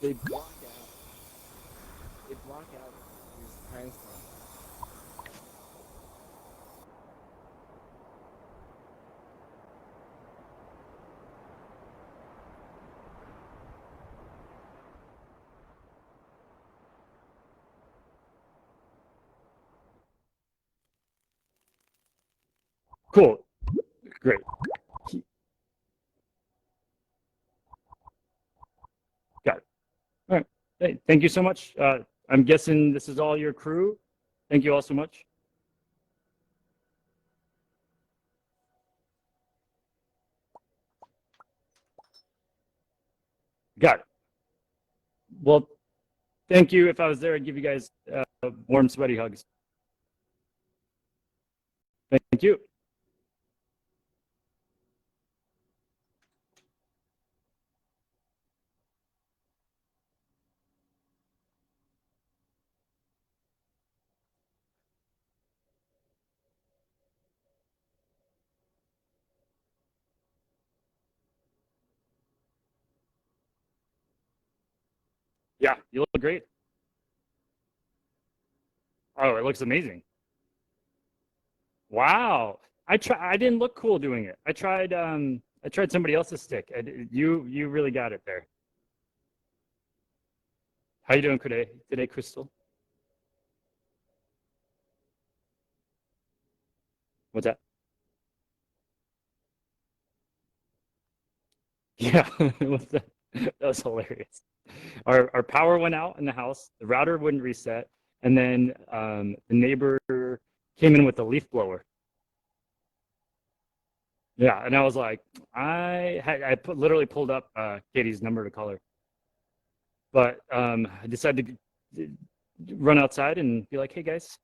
they block out they block out these timestamps. Cool. Great. Got it. All right. Hey, thank you so much. I'm guessing this is all your crew. Thank you all so much. Got it. Well, thank you. If I was there, I'd give you guys warm, sweaty hugs. Thank you. Yeah, you look great. Oh, it looks amazing. Wow. I didn't look cool doing it. I tried somebody else's stick. You really got it there. How you doing today, Crystal? What's that? Yeah, that was hilarious. Our power went out in the house. The router wouldn't reset, and then the neighbor came in with a leaf blower. Yeah, and I was like, literally pulled up Katie's number to call her, but I decided to run outside and be like, "Hey guys,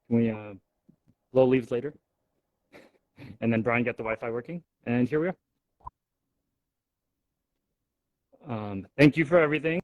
can we blow leaves later?" And then Brian got the Wi-Fi working, and here we are. Thank you for everything.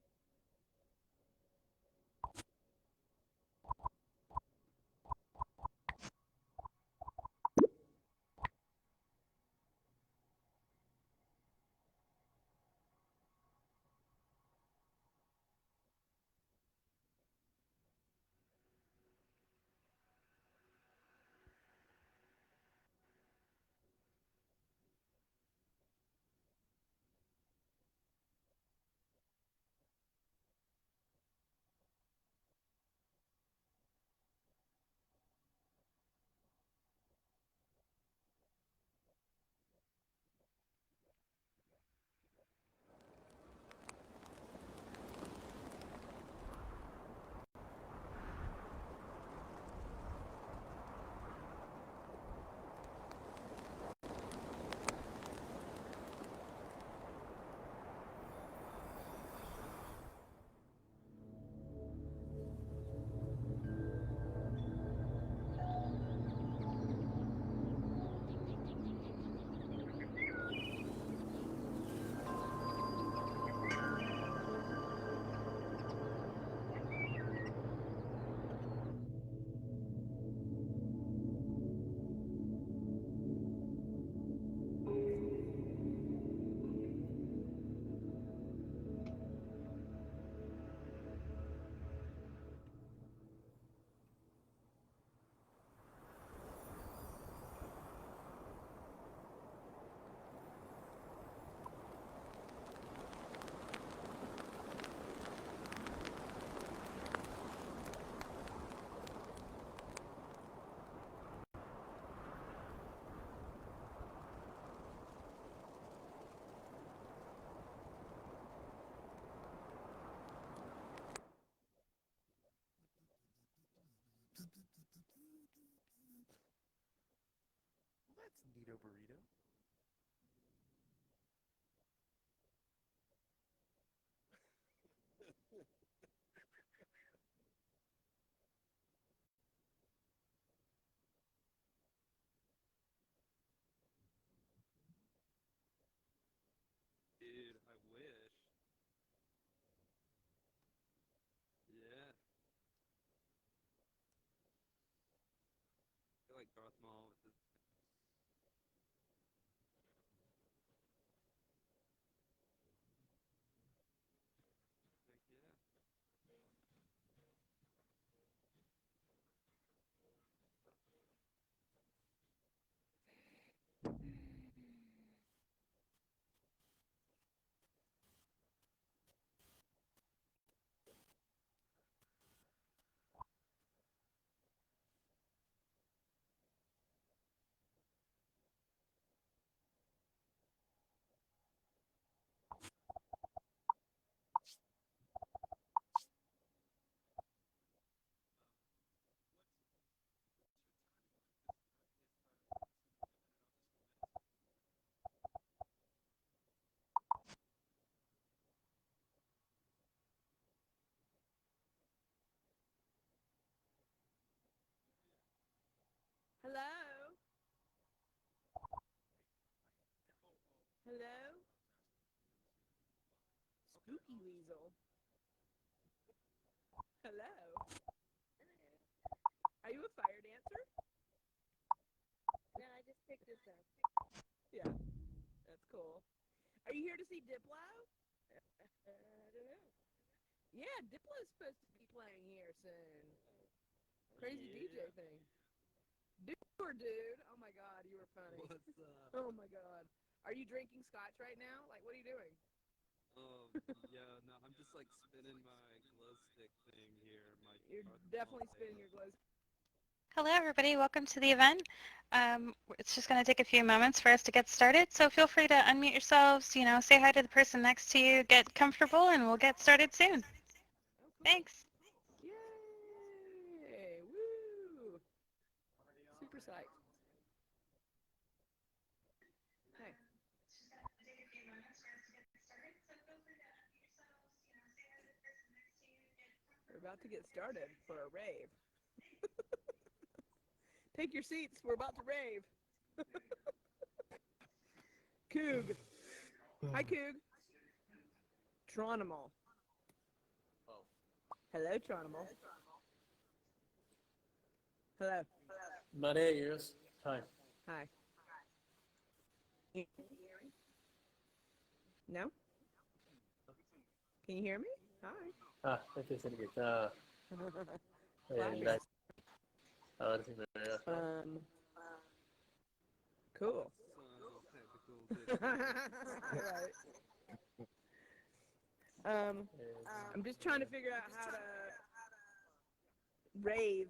That's Nito Burrito. Dude, I wish. Yeah. I feel like Darth Maul with his. Hello? Hello? Spooky weasel. Hello? Are you a fire dancer? No, I just picked this up. Yeah, that's cool. Are you here to see Diplo? I don't know. Yeah, Diplo's supposed to be playing here soon. Crazy DJ thing. Dude. Oh my god, you were funny. What's up? Oh my god. Are you drinking scotch right now? Like, what are you doing? Yeah, no, I'm just like spinning my glow stick thing here. You're definitely spinning your glow. Hello, everybody. Welcome to the event. It's just going to take a few moments for us to get started, so feel free to unmute yourselves, say hi to the person next to you, get comfortable, and we'll get started soon. Oh, cool. Thanks. Yay! Woo! Super psyched. Hey. We're about to get started for a rave. Take your seats. We're about to rave. Coog. Hi, Coog. Tronimal. Oh. Hello, Tronimal. Hello. Not here, yours. Hi. Hi. No? Can you hear me? Hi. Det finns en gitarr. Clapping. Ja, det finns det. Cool. Technical Right. I'm just trying to figure out how to rave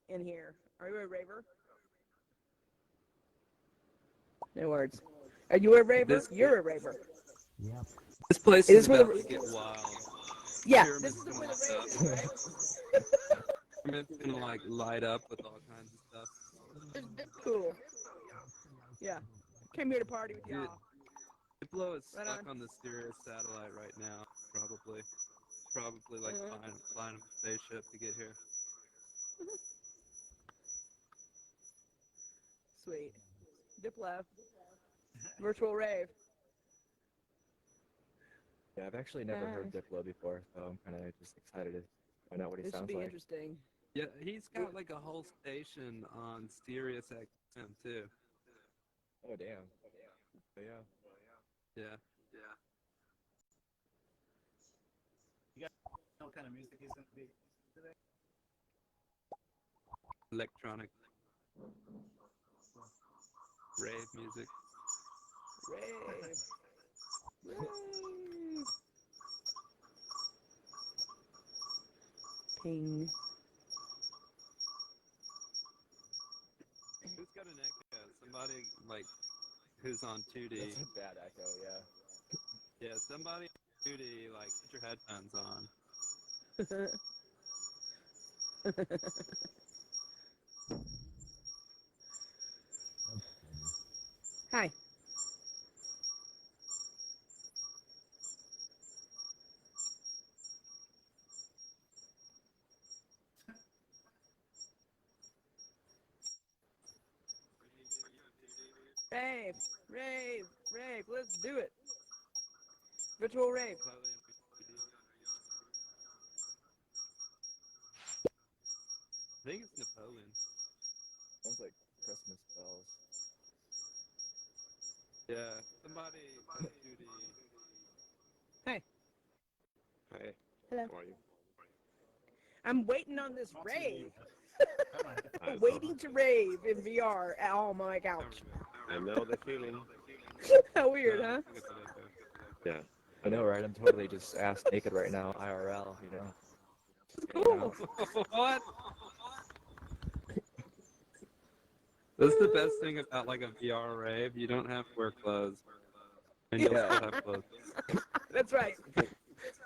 in here. Are you a raver? No words. Are you a raver? You're a raver. This place It is is where about the- to get wild. Yeah, Pyramid's this is gonna where the light rave up. is, right? Pyramid's gonna like light up with all kinds of stuff. Cool. Yeah. Came here to party with Dude, y'all. Diplo is Right stuck on. on the Sirius satellite right now, probably like flying a spaceship to get here. Sweet. Diplo. Virtual rave. Yeah, I've actually never heard Diplo before, so I'm kind of just excited to find out what he This should sounds be like. interesting. Yeah, he's got like a whole station on Sirius XM too. Oh, damn. But yeah. Yeah. What kind of music he's going to be today? Electronic rave music. Rave. Rave. Ping. Who's got an echo? Somebody like who's on 2D. That's a bad echo, yeah. Yeah, somebody on 2D, like put your headphones on. Hi. Rave, rave, rave. Let's do it. Virtual rave. I think it's Napoleon. Sounds like Christmas bells. Yeah, somebody on 2D. Hey. Hi. Hello. How are you? I'm waiting on this rave. Hi, Waiting to rave in VR. Oh my couch. I know the feeling. How weird, huh? I think it's an echo. Yeah. I know, right? I'm totally just ass naked right now, IRL, you know. Cool. What? That's the best thing about like a VR rave. You don't have to wear clothes, and you'll Yeah. still have clothes. That's right.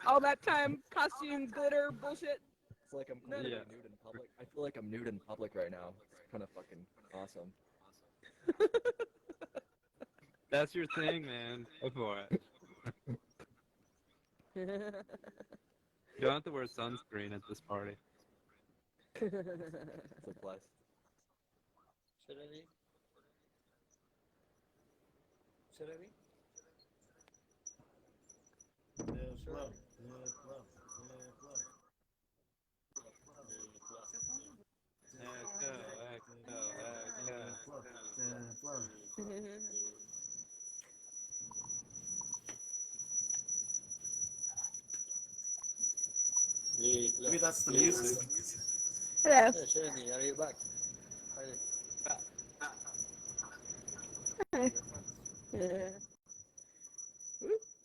All that time, costumes, glitter, bullshit. It's like I'm completely Yeah. nude in public. I feel like I'm nude in public right now. It's kind of fucking awesome. That's your thing, man. Go for it. You don't have to wear sunscreen at this party. It's a plus. Serenity? Serenity? Diplo. Maybe that's the music. Hello. Hey, Serenity, are you back? Are you back?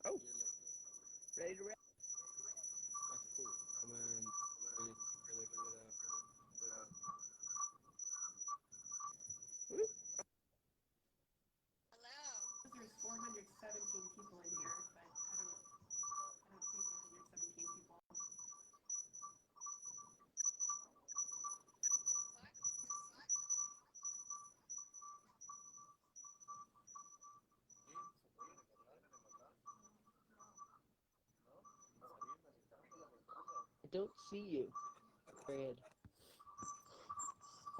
Oh, ready to rap? That's cool. I mean, really, really good. There's 417 people in here, but I don't see 417 people. I don't see you, Fred.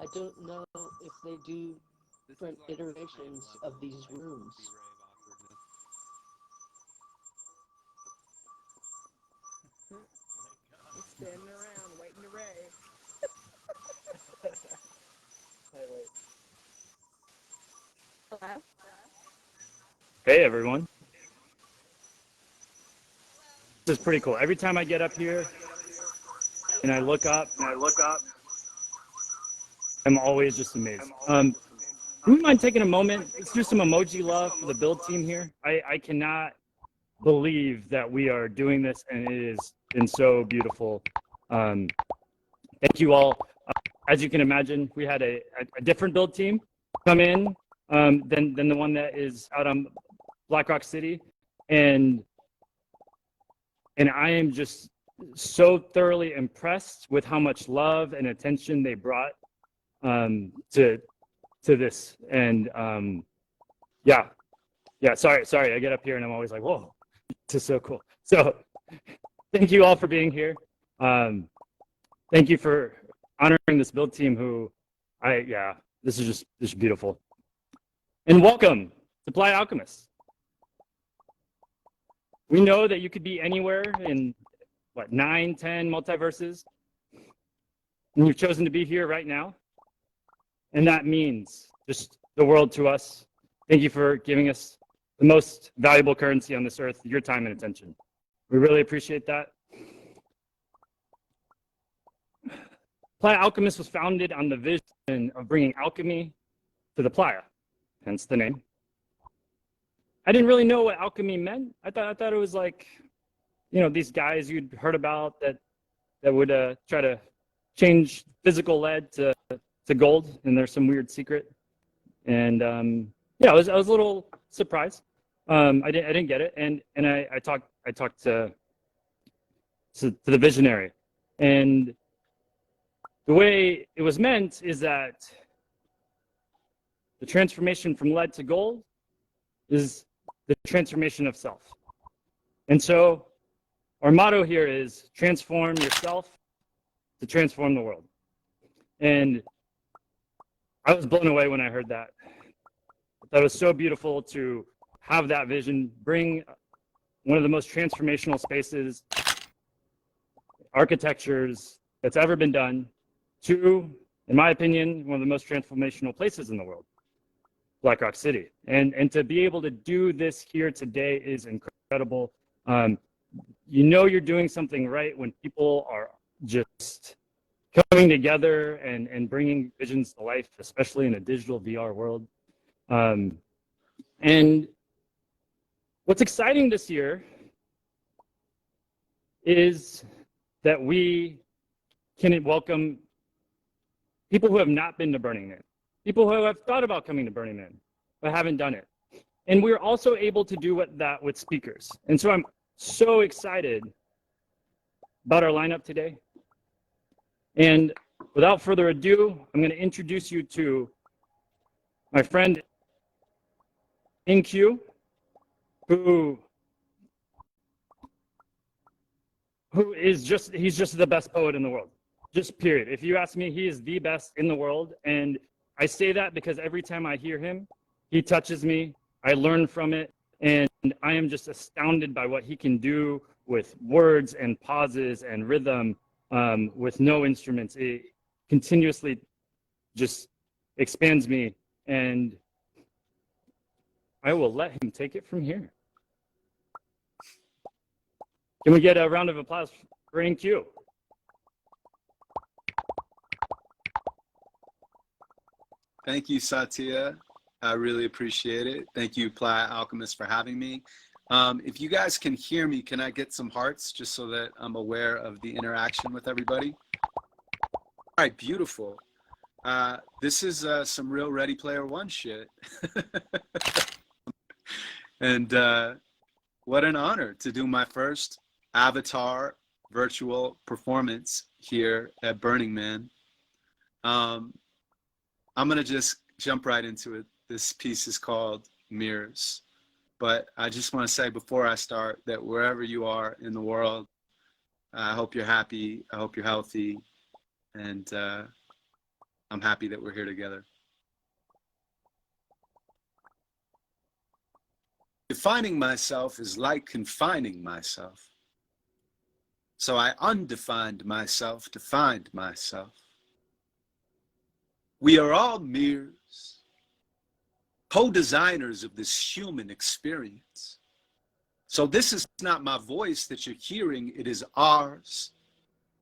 I don't know if they do different iterations of these rooms. Just standing around waiting to rave. Hello. Hey everyone. This is pretty cool. Every time I get up here and I look up, I'm always just amazed. Do you mind taking a moment? Let's do some emoji love for the build team here. I cannot believe that we are doing this, and it has been so beautiful. Thank you all. As you can imagine, we had a different build team come in than the one that is out on Black Rock City, and I am just so thoroughly impressed with how much love and attention they brought to this. And yeah, sorry, I get up here and I'm always like, whoa, this is so cool. So thank you all for being here. Thank you for honoring this build team who this is beautiful. And welcome to Playa Alchemist. We know that you could be anywhere in 9, 10 multiverses, and you've chosen to be here right now. And that means just the world to us. Thank you for giving us the most valuable currency on this earth, your time and attention. We really appreciate that. Playa Alchemist was founded on the vision of bringing alchemy to the playa, hence the name. I didn't really know what alchemy meant. I thought it was like, these guys you'd heard about that would try to change physical lead to gold, and there's some weird secret. And I was a little surprised. I didn't get it, and I talked to the visionary, and the way it was meant is that the transformation from lead to gold is the transformation of self. And so our motto here is transform yourself to transform the world. And I was blown away when I heard that. That was so beautiful to have that vision, bring one of the most transformational spaces, architectures that's ever been done to, in my opinion, one of the most transformational places in the world, Black Rock City. And to be able to do this here today is incredible. You're doing something right when people are just coming together and bringing visions to life, especially in a digital VR world. And what's exciting this year is that we can welcome people who have not been to Burning Man, people who have thought about coming to Burning Man, but haven't done it. And we're also able to do that with speakers. And so I'm so excited about our lineup today. And without further ado, I'm going to introduce you to my friend InQ, who is he's just the best poet in the world. Just period. If you ask me, he is the best in the world. And I say that because every time I hear him, he touches me. I learn from it, and I am just astounded by what he can do with words and pauses and rhythm with no instruments. It continuously just expands me, and I will let him take it from here. Can we get a round of applause for NQ? Thank you, Satya. I really appreciate it. Thank you, Playa Alchemist, for having me. If you guys can hear me, can I get some hearts just so that I'm aware of the interaction with everybody? All right, beautiful. This is some real Ready Player One shit. And what an honor to do my first Avatar virtual performance here at Burning Man. I'm gonna just jump right into it. This piece is called Mirrors. But I just want to say before I start that wherever you are in the world, I hope you're happy, I hope you're healthy, and I'm happy that we're here together. Defining myself is like confining myself. So I undefined myself to find myself. We are all mirrors, co-designers of this human experience. So this is not my voice that you're hearing, it is ours.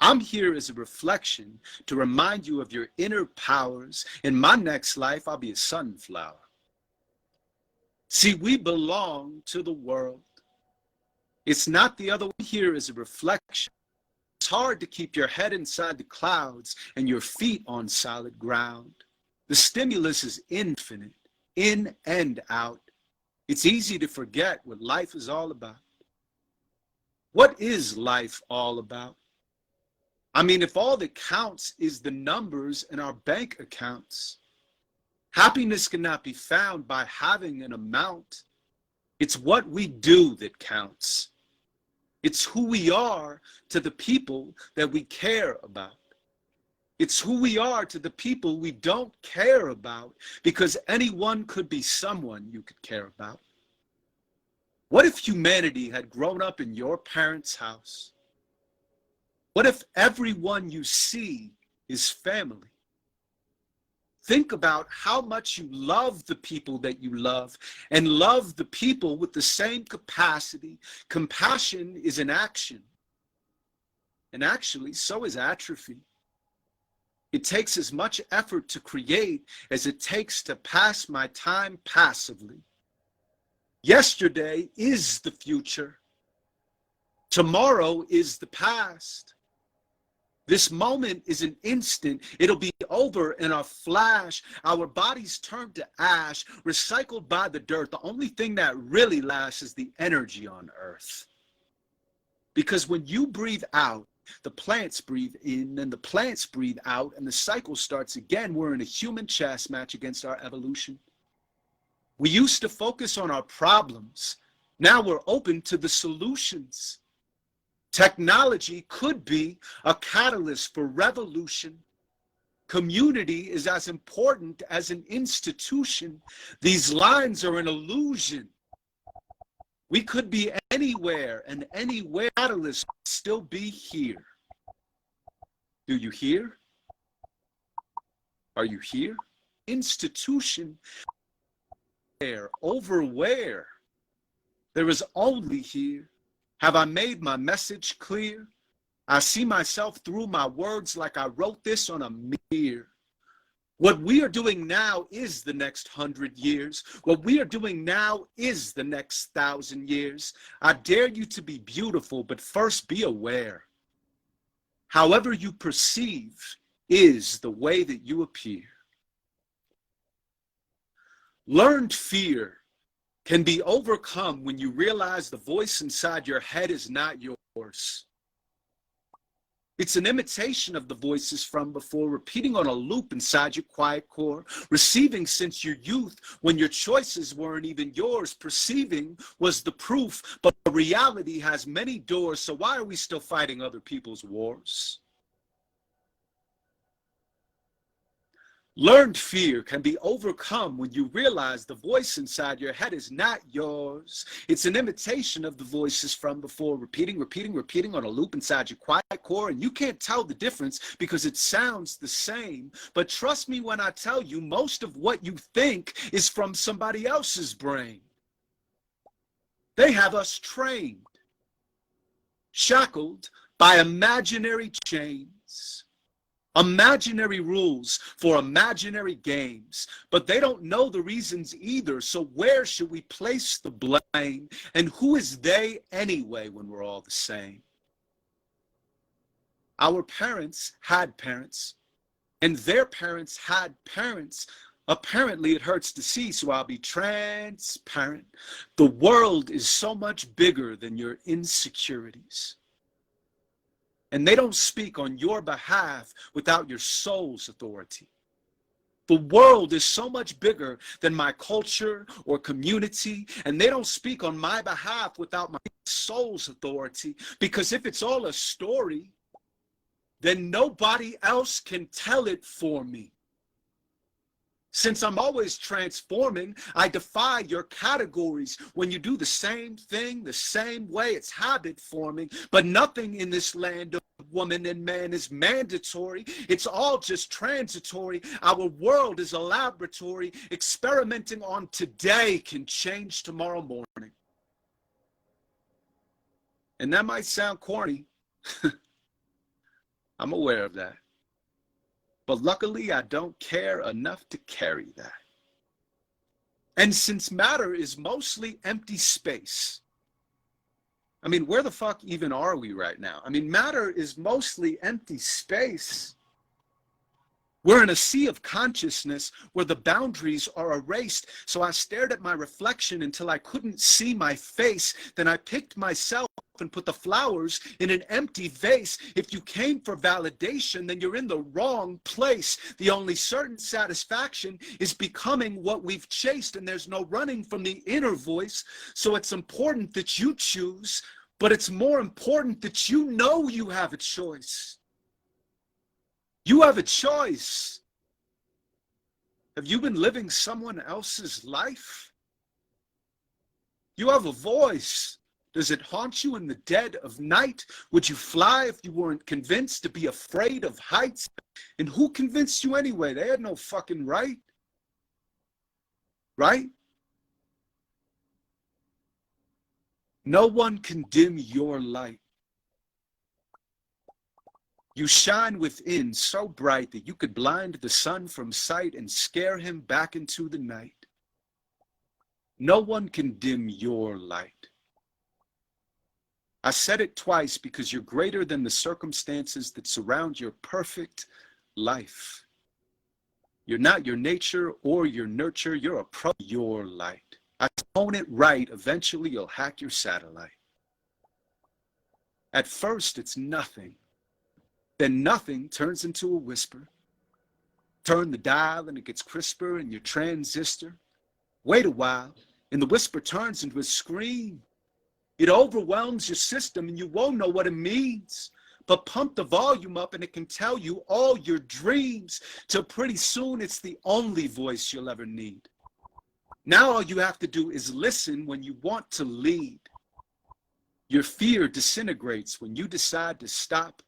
I'm here as a reflection to remind you of your inner powers. In my next life, I'll be a sunflower. See, we belong to the world. It's not the other way. Here is a reflection. It's hard to keep your head inside the clouds and your feet on solid ground. The stimulus is infinite, in and out. It's easy to forget what life is all about. What is life all about? I mean, if all that counts is the numbers in our bank accounts, happiness cannot be found by having an amount. It's what we do that counts. It's who we are to the people that we care about. It's who we are to the people we don't care about, because anyone could be someone you could care about. What if humanity had grown up in your parents' house? What if everyone you see is family? Think about how much you love the people that you love and love the people with the same capacity. Compassion is an action. And actually, so is atrophy. It takes as much effort to create as it takes to pass my time passively. Yesterday is the future. Tomorrow is the past. This moment is an instant. It'll be over in a flash. Our bodies turn to ash, recycled by the dirt. The only thing that really lasts is the energy on earth. Because when you breathe out, the plants breathe in, and the plants breathe out, and the cycle starts again. We're in a human chess match against our evolution. We used to focus on our problems. Now we're open to the solutions. Technology could be a catalyst for revolution. Community is as important as an institution. These lines are an illusion. We could be anywhere, and anywhere catalyst still be here. Do you hear? Are you here? Institution, where, over where? There is only here. Have I made my message clear? I see myself through my words like I wrote this on a mirror. What we are doing now is the next 100 years. What we are doing now is the next 1,000 years. I dare you to be beautiful, but first be aware. However you perceive is the way that you appear. Learned fear can be overcome when you realize the voice inside your head is not yours. It's an imitation of the voices from before, repeating on a loop inside your quiet core, receiving since your youth when your choices weren't even yours. Perceiving was the proof, but reality has many doors, so why are we still fighting other people's wars? Learned fear can be overcome when you realize the voice inside your head is not yours. It's an imitation of the voices from before, repeating on a loop inside your quiet core, and you can't tell the difference because it sounds the same. But trust me when I tell you, most of what you think is from somebody else's brain. They have us trained, shackled by imaginary chains. Imaginary rules for imaginary games, but they don't know the reasons either. So where should we place the blame? And who is they anyway when we're all the same? Our parents had parents, and their parents had parents. Apparently it hurts to see, so I'll be transparent. The world is so much bigger than your insecurities. And they don't speak on your behalf without your soul's authority. The world is so much bigger than my culture or community, and they don't speak on my behalf without my soul's authority, because if it's all a story, then nobody else can tell it for me. Since I'm always transforming, I defy your categories. When you do the same thing the same way, it's habit forming. But nothing in this land of woman and man is mandatory. It's all just transitory. Our world is a laboratory. Experimenting on today can change tomorrow morning. And that might sound corny. I'm aware of that. But luckily, I don't care enough to carry that. And since matter is mostly empty space, I mean, where the fuck even are we right now? I mean, matter is mostly empty space. We're in a sea of consciousness where the boundaries are erased. So I stared at my reflection until I couldn't see my face. Then I picked myself and put the flowers in an empty vase. If you came for validation, then you're in the wrong place. The only certain satisfaction is becoming what we've chased, and there's no running from the inner voice. So it's important that you choose, but it's more important that you know you have a choice. You have a choice. Have you been living someone else's life? You have a voice. Does it haunt you in the dead of night? Would you fly if you weren't convinced to be afraid of heights? And who convinced you anyway? They had no fucking right. Right? No one can dim your light. You shine within so bright that you could blind the sun from sight and scare him back into the night. No one can dim your light. I said it twice because you're greater than the circumstances that surround your perfect life. You're not your nature or your nurture. You're a pro your light. I tone it right. Eventually you'll hack your satellite. At first it's nothing. Then nothing turns into a whisper. Turn the dial and it gets crisper in your transistor. Wait a while and the whisper turns into a scream. It overwhelms your system and you won't know what it means. But pump the volume up and it can tell you all your dreams, till pretty soon it's the only voice you'll ever need. Now all you have to do is listen when you want to lead. Your fear disintegrates when you decide to stop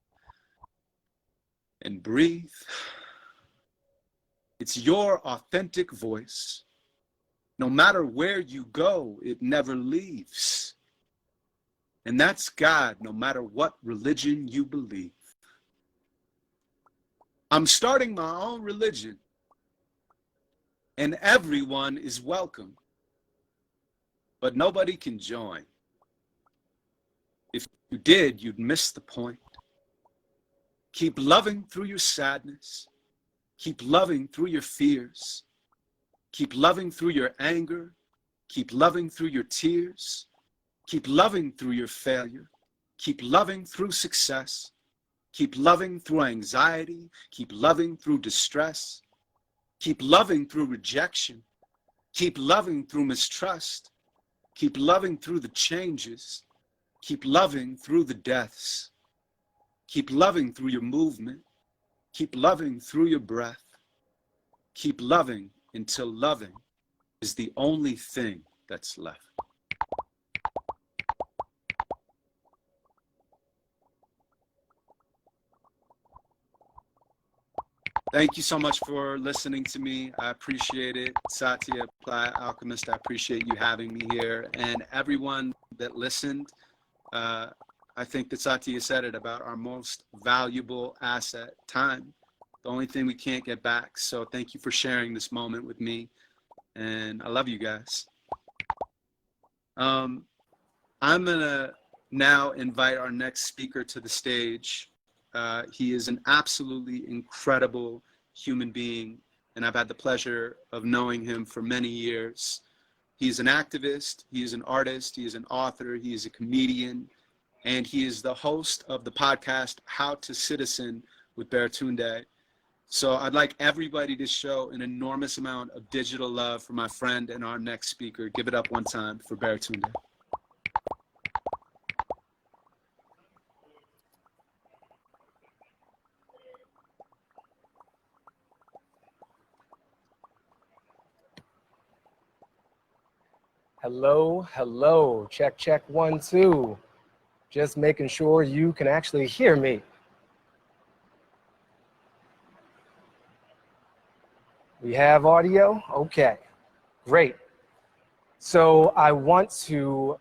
and breathe. It's your authentic voice. No matter where you go, it never leaves. And that's God, no matter what religion you believe. I'm starting my own religion, and everyone is welcome, but nobody can join. If you did, you'd miss the point. Keep loving through your sadness. Keep loving through your fears. Keep loving through your anger. Keep loving through your tears. Keep loving through your failure. Keep loving through success. Keep loving through anxiety. Keep loving through distress. Keep loving through rejection. Keep loving through mistrust. Keep loving through the changes. Keep loving through the deaths. Keep loving through your movement. Keep loving through your breath. Keep loving until loving is the only thing that's left. Thank you so much for listening to me. I appreciate it. Satya, Plant Alchemist, I appreciate you having me here. And everyone that listened, I think that Satya said it about our most valuable asset, time. The only thing we can't get back. So thank you for sharing this moment with me. And I love you guys. I'm gonna now invite our next speaker to the stage. He is an absolutely incredible human being, and I've had the pleasure of knowing him for many years. He's an activist, he is an artist, he is an author, he is a comedian, and he is the host of the podcast, How to Citizen with Baratunde. So I'd like everybody to show an enormous amount of digital love for my friend and our next speaker. Give it up one time for Baratunde. Hello, hello, check, check, 1, 2. Just making sure you can actually hear me. We have audio? Okay, great. So I want to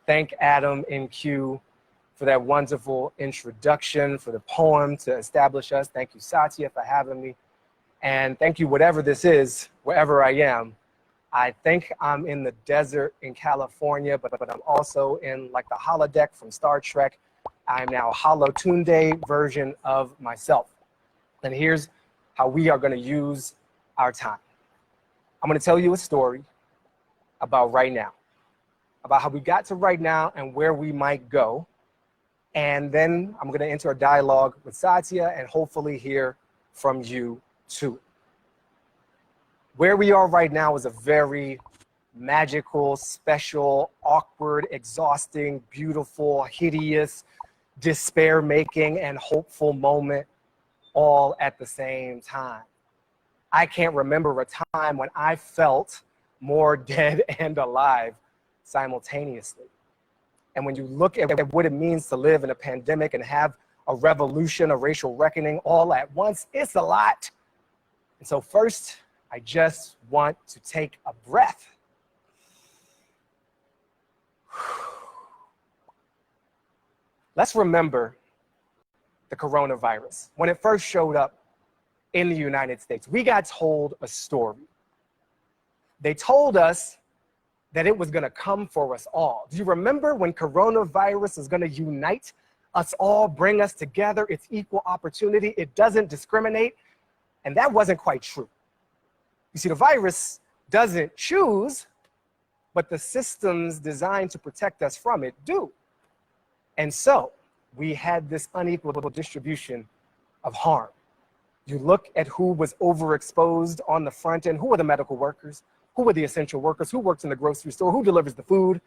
thank Adam in Q for that wonderful introduction, for the poem to establish us. Thank you, Satya, for having me. And thank you, whatever this is, wherever I am. I think I'm in the desert in California, but I'm also in like the holodeck from Star Trek. I'm now a Holotunde version of myself. And here's how we are gonna use our time. I'm gonna tell you a story about right now, about how we got to right now and where we might go. And then I'm gonna enter a dialogue with Satya and hopefully hear from you too. Where we are right now is a very magical, special, awkward, exhausting, beautiful, hideous, despair-making, and hopeful moment all at the same time. I can't remember a time when I felt more dead and alive simultaneously. And when you look at what it means to live in a pandemic and have a revolution, a racial reckoning all at once, it's a lot. And so first, I just want to take a breath. Let's remember the coronavirus. When it first showed up in the United States, we got told a story. They told us that it was gonna come for us all. Do you remember when coronavirus is gonna unite us all, bring us together? It's equal opportunity, it doesn't discriminate, and that wasn't quite true. You see, the virus doesn't choose, but the systems designed to protect us from it do. And so we had this unequal distribution of harm. You look at who was overexposed on the front end. Who are the medical workers? Who are the essential workers? Who works in the grocery store? Who delivers the food?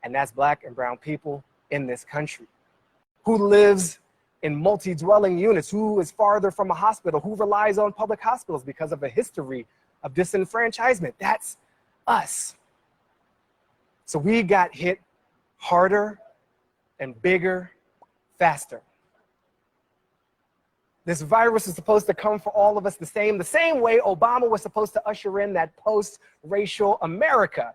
And that's Black and brown people in this country. Who lives in multi-dwelling units? Who is farther from a hospital? Who relies on public hospitals because of a history of disenfranchisement? That's us. So we got hit harder and bigger, faster. This virus is supposed to come for all of us the same way Obama was supposed to usher in that post-racial America.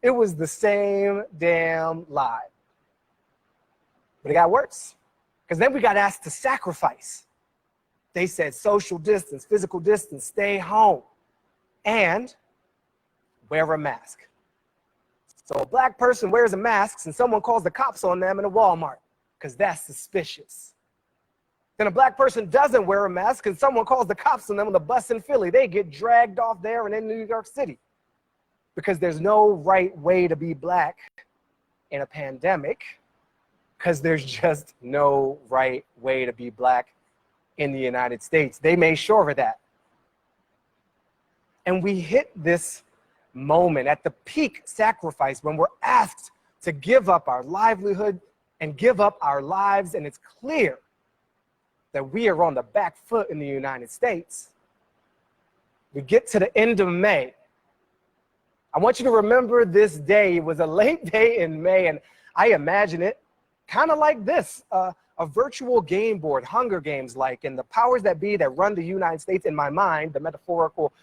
It was the same damn lie. But it got worse, because then we got asked to sacrifice. They said social distance, physical distance, stay home, and wear a mask. So a Black person wears a mask and someone calls the cops on them in a Walmart, because that's suspicious. Then a Black person doesn't wear a mask and someone calls the cops on them on the bus in Philly. They get dragged off there and in New York City, because there's no right way to be Black in a pandemic, because there's just no right way to be Black in the United States. They made sure of that. And we hit this moment at the peak sacrifice when we're asked to give up our livelihood and give up our lives, and it's clear that we are on the back foot in the United States. We get to the end of May. I want you to remember this day. It was a late day in May, and I imagine it kind of like this, a virtual game board, Hunger Games like, and the powers that be that run the United States in my mind, the metaphorical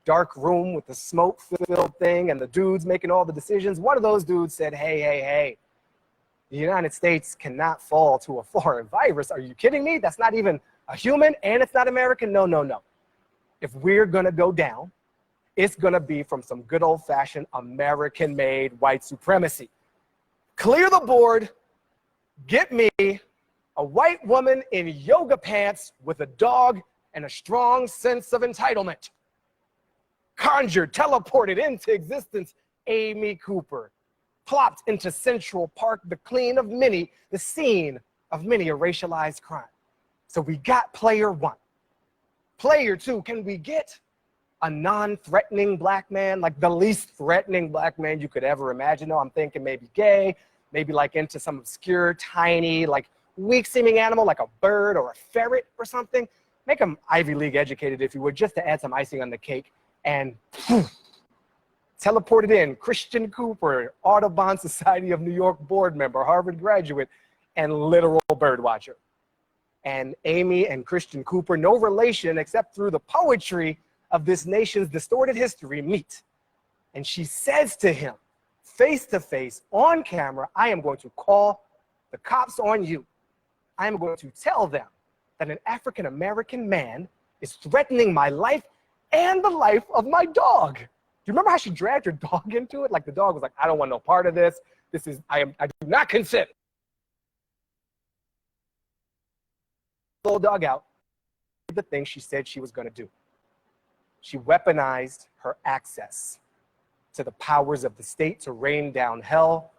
dark room with the smoke-filled thing and the dudes making all the decisions. One of those dudes said, hey, the United States cannot fall to a foreign virus. Are you kidding me? That's not even a human, and it's not American. No. If we're going to go down, it's going to be from some good old-fashioned American-made white supremacy. Clear the board. Get me a white woman in yoga pants with a dog and a strong sense of entitlement. Conjured, teleported into existence, Amy Cooper. Plopped into Central Park, the scene of many a racialized crime. So we got player one. Player two, can we get a non-threatening black man, like the least threatening black man you could ever imagine? No, I'm thinking maybe gay, maybe like into some obscure, tiny, like weak-seeming animal, like a bird or a ferret or something. Make him Ivy League educated, if you would, just to add some icing on the cake. And teleported in, Christian Cooper, Audubon Society of New York board member, Harvard graduate, and literal bird watcher. And Amy and Christian Cooper, no relation except through the poetry of this nation's distorted history, meet. And she says to him, face to face, on camera, I am going to call the cops on you. I am going to tell them that an African-American man is threatening my life and the life of my dog. Do you remember how she dragged her dog into it? Like the dog was like, I don't want no part of this. I do not consent. Little dog out. The thing she said she was going to do. She weaponized her access to the powers of the state to rain down hell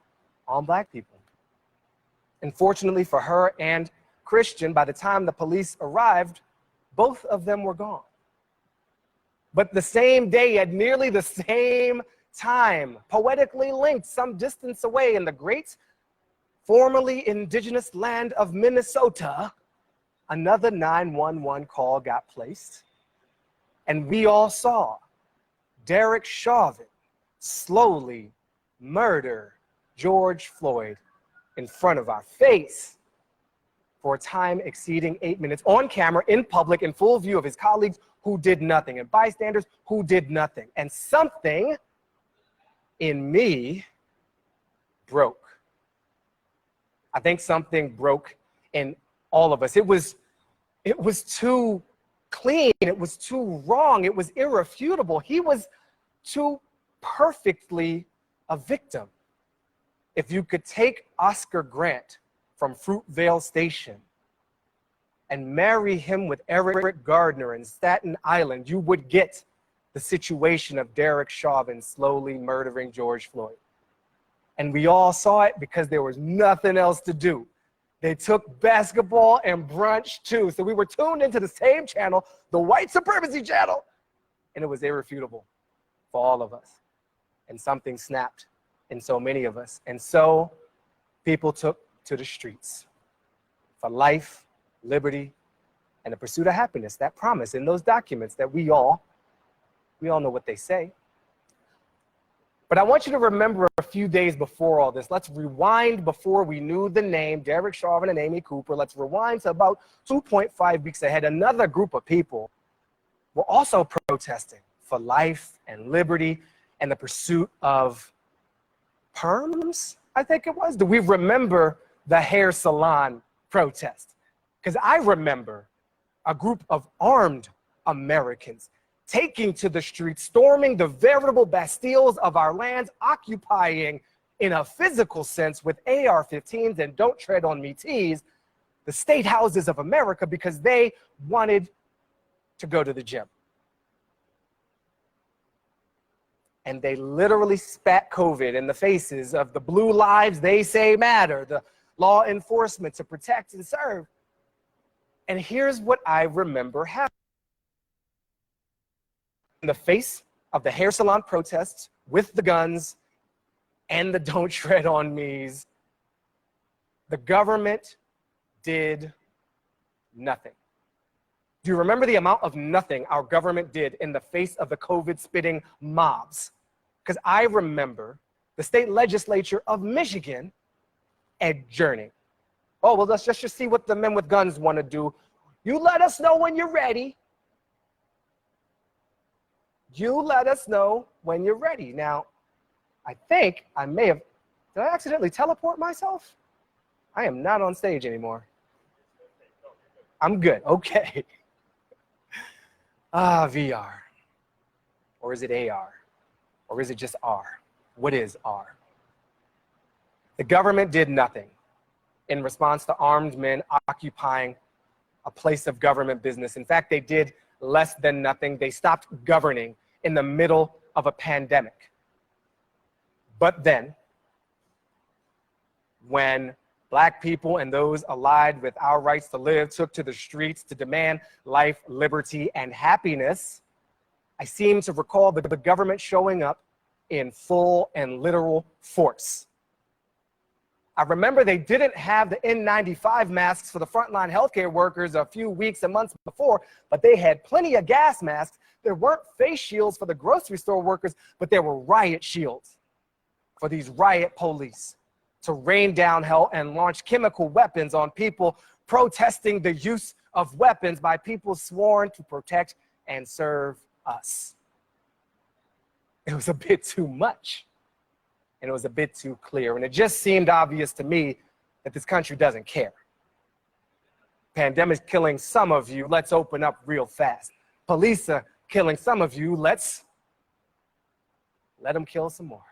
on black people. Unfortunately for her and Christian, by the time the police arrived, both of them were gone. But the same day, at nearly the same time, poetically linked some distance away in the great, formerly indigenous land of Minnesota, another 911 call got placed. And we all saw Derek Chauvin slowly murder George Floyd in front of our face for a time exceeding 8 minutes, on camera, in public, in full view of his colleagues who did nothing, and bystanders who did nothing. And something in me broke. I think something broke in all of us. It was too clean. It was too wrong. It was irrefutable. He was too perfectly a victim. If you could take Oscar Grant from Fruitvale Station and marry him with Eric Gardner in Staten Island, you would get the situation of Derek Chauvin slowly murdering George Floyd. And we all saw it because there was nothing else to do. They took basketball and brunch too. So we were tuned into the same channel, the white supremacy channel, and it was irrefutable for all of us. And something snapped in so many of us. And so people took to the streets for life, liberty, and the pursuit of happiness, that promise in those documents that we all know what they say. But I want you to remember a few days before all this. Let's rewind before we knew the name, Derek Chauvin and Amy Cooper. Let's rewind to about 2.5 weeks ahead. Another group of people were also protesting for life and liberty and the pursuit of perms, I think it was. Do we remember the hair salon protest? Because I remember a group of armed Americans taking to the streets, storming the veritable bastilles of our lands, occupying, in a physical sense, with AR-15s and don't tread on me tees, the state houses of America because they wanted to go to the gym. And they literally spat COVID in the faces of the blue lives they say matter, the law enforcement to protect and serve. And here's what I remember happening. In the face of the hair salon protests, with the guns and the don't tread on me's, the government did nothing. Do you remember the amount of nothing our government did in the face of the COVID spitting mobs? Because I remember the state legislature of Michigan adjourning. Oh, well, let's just see what the men with guns want to do. You let us know when you're ready. You let us know when you're ready. Now, I think I may have, did I accidentally teleport myself? I am not on stage anymore. I'm good, okay. VR. Or is it AR? Or is it just R? What is R? The government did nothing in response to armed men occupying a place of government business. In fact, they did less than nothing. They stopped governing in the middle of a pandemic. But then, when Black people and those allied with our rights to live took to the streets to demand life, liberty, and happiness, I seem to recall the government showing up in full and literal force. I remember they didn't have the N95 masks for the frontline healthcare workers a few weeks and months before, but they had plenty of gas masks. There weren't face shields for the grocery store workers, but there were riot shields for these riot police to rain down hell and launch chemical weapons on people protesting the use of weapons by people sworn to protect and serve us. It was a bit too much, and it was a bit too clear, and it just seemed obvious to me that this country doesn't care. Pandemic's killing some of you, let's open up real fast. Police are killing some of you, let's let them kill some more.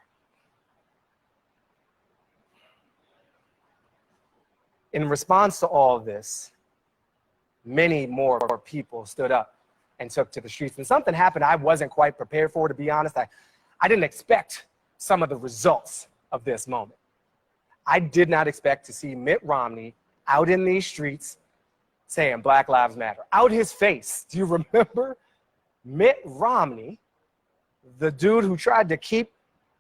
In response to all of this, many more people stood up and took to the streets. And something happened I wasn't quite prepared for, to be honest. I didn't expect some of the results of this moment. I did not expect to see Mitt Romney out in these streets saying Black Lives Matter. Out his face. Do you remember Mitt Romney, the dude who tried to keep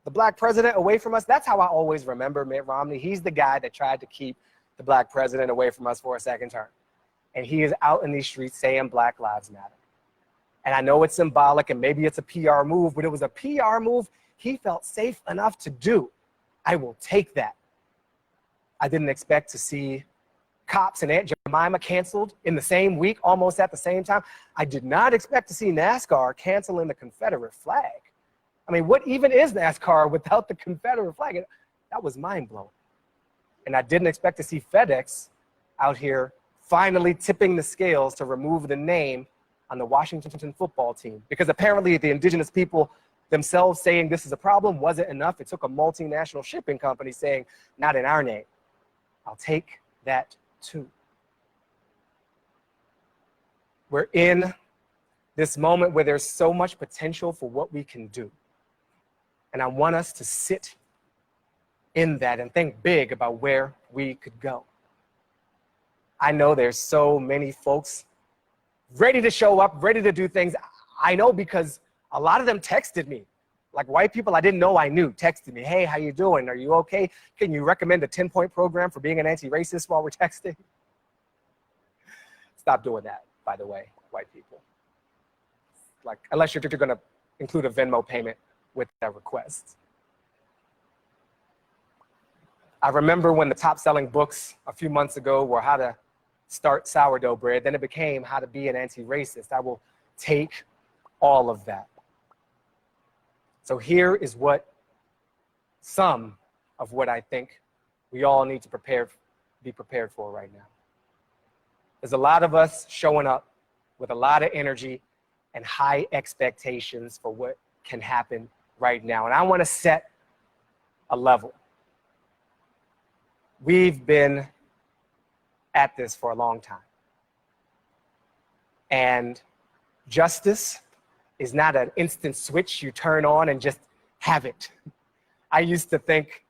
the Black president away from us? That's how I always remember Mitt Romney. He's the guy that tried to keep the Black president away from us for a second term. And he is out in these streets saying Black Lives Matter. And I know it's symbolic and maybe it's a PR move, but it was a PR move he felt safe enough to do. I will take that. I didn't expect to see Cops and Aunt Jemima canceled in the same week, almost at the same time. I did not expect to see NASCAR canceling the Confederate flag. I mean, what even is NASCAR without the Confederate flag? That was mind-blowing. And I didn't expect to see FedEx out here finally tipping the scales to remove the name on the Washington football team. Because apparently the indigenous people themselves saying this is a problem wasn't enough. It took a multinational shipping company saying, not in our name. I'll take that too. We're in this moment where there's so much potential for what we can do. And I want us to sit in that and think big about where we could go. I know there's so many folks ready to show up, ready to do things. I know because a lot of them texted me. Like white people I didn't know I knew texted me, hey, how you doing? Are you okay? Can you recommend a 10-point program for being an anti-racist while we're texting? Stop doing that, by the way, white people. Like, unless you're gonna include a Venmo payment with that request. I remember when the top selling books a few months ago were how to start sourdough bread, then it became how to be an anti-racist. I will take all of that. So here is some of what I think we all need to be prepared for right now. There's a lot of us showing up with a lot of energy and high expectations for what can happen right now. And I want to set a level. We've been at this for a long time. And justice is not an instant switch you turn on and just have it. I used to think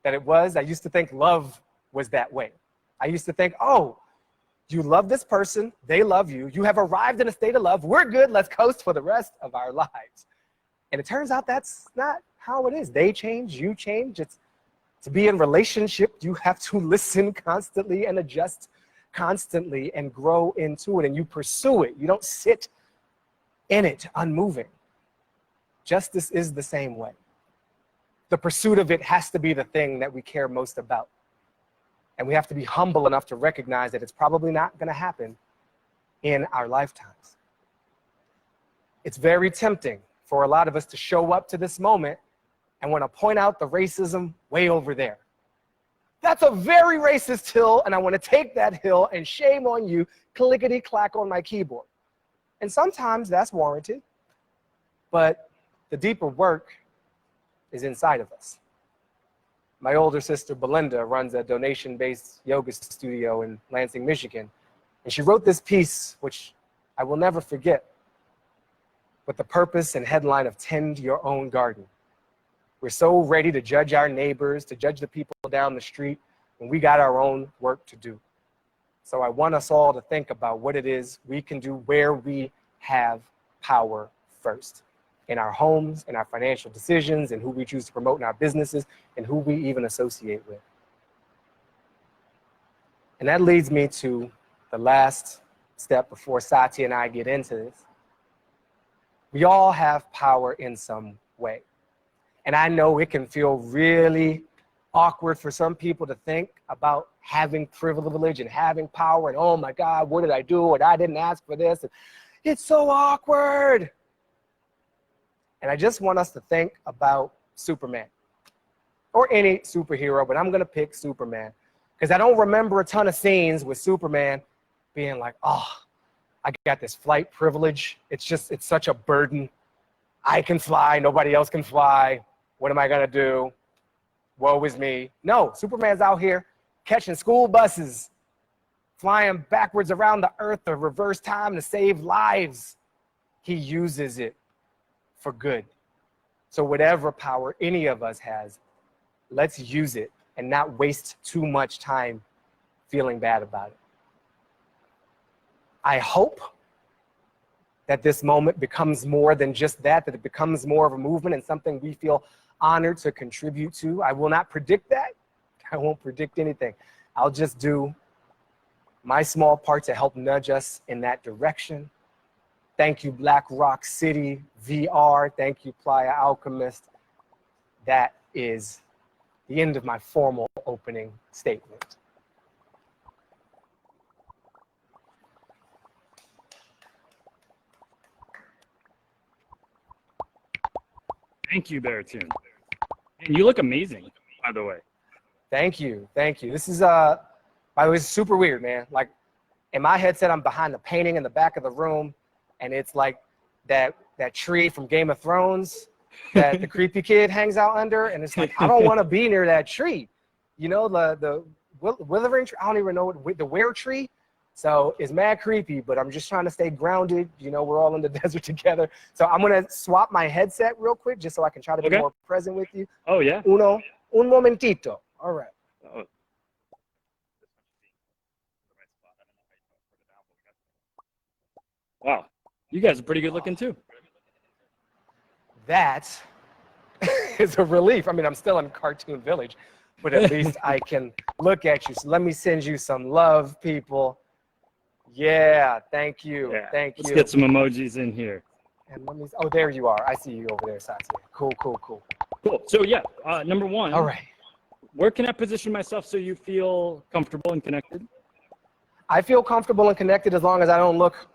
that it was. I used to think love was that way. I used to think, oh, you love this person, they love you, you have arrived in a state of love, we're good, let's coast for the rest of our lives. And it turns out that's not how it is. They change, you change. It's to be in relationship, you have to listen constantly and adjust constantly and grow into it, and you pursue it. You don't sit in it unmoving. Justice is the same way. The pursuit of it has to be the thing that we care most about. And we have to be humble enough to recognize that it's probably not going to happen in our lifetimes. It's very tempting for a lot of us to show up to this moment and want to point out the racism way over there. That's a very racist hill, and I want to take that hill, and shame on you, clickety-clack on my keyboard. And sometimes that's warranted, but the deeper work is inside of us. My older sister, Belinda, runs a donation-based yoga studio in Lansing, Michigan, and she wrote this piece, which I will never forget, with the purpose and headline of Tend Your Own Garden. We're so ready to judge our neighbors, to judge the people down the street, when we got our own work to do. So I want us all to think about what it is we can do where we have power first. In our homes, in our financial decisions, and who we choose to promote in our businesses, and who we even associate with. And that leads me to the last step before Satya and I get into this. We all have power in some way. And I know it can feel really awkward for some people to think about having privilege and having power and, oh my God, what did I do? And I didn't ask for this. And it's so awkward. And I just want us to think about Superman or any superhero, but I'm going to pick Superman because I don't remember a ton of scenes with Superman being like, oh, I got this flight privilege. It's such a burden. I can fly. Nobody else can fly. What am I going to do? Woe is me. No, Superman's out here catching school buses, flying backwards around the earth to reverse time to save lives. He uses it for good. So whatever power any of us has, let's use it and not waste too much time feeling bad about it. I hope that this moment becomes more than just that it becomes more of a movement and something we feel honored to contribute to. I will not predict that. I won't predict anything. I'll just do my small part to help nudge us in that direction. Thank you, Black Rock City VR. Thank you, Playa Alchemist. That is the end of my formal opening statement. Thank you, Baritune. And you look amazing, by the way. Thank you. Thank you. This is, by the way, it's super weird, man. Like, in my headset, I'm behind the painting in the back of the room, and it's like that tree from Game of Thrones that the creepy kid hangs out under, and it's like, I don't want to be near that tree. You know, the withering tree, I don't even know what, the were tree. So it's mad creepy, but I'm just trying to stay grounded. You know, we're all in the desert together. So I'm going to swap my headset real quick just so I can try to be more present with you. Oh, yeah? Un momentito. All right. Oh. Wow. You guys are pretty good looking, too. That is a relief. I mean, I'm still in Cartoon Village, but at least I can look at you. So let me send you some love, people. Yeah, thank you. Yeah. Thank you. Let's get some emojis in here. And let me, oh, there you are. I see you over there, Satya. Cool, cool, cool. Cool. So, yeah, number one. All right. Where can I position myself so you feel comfortable and connected? I feel comfortable and connected as long as I don't look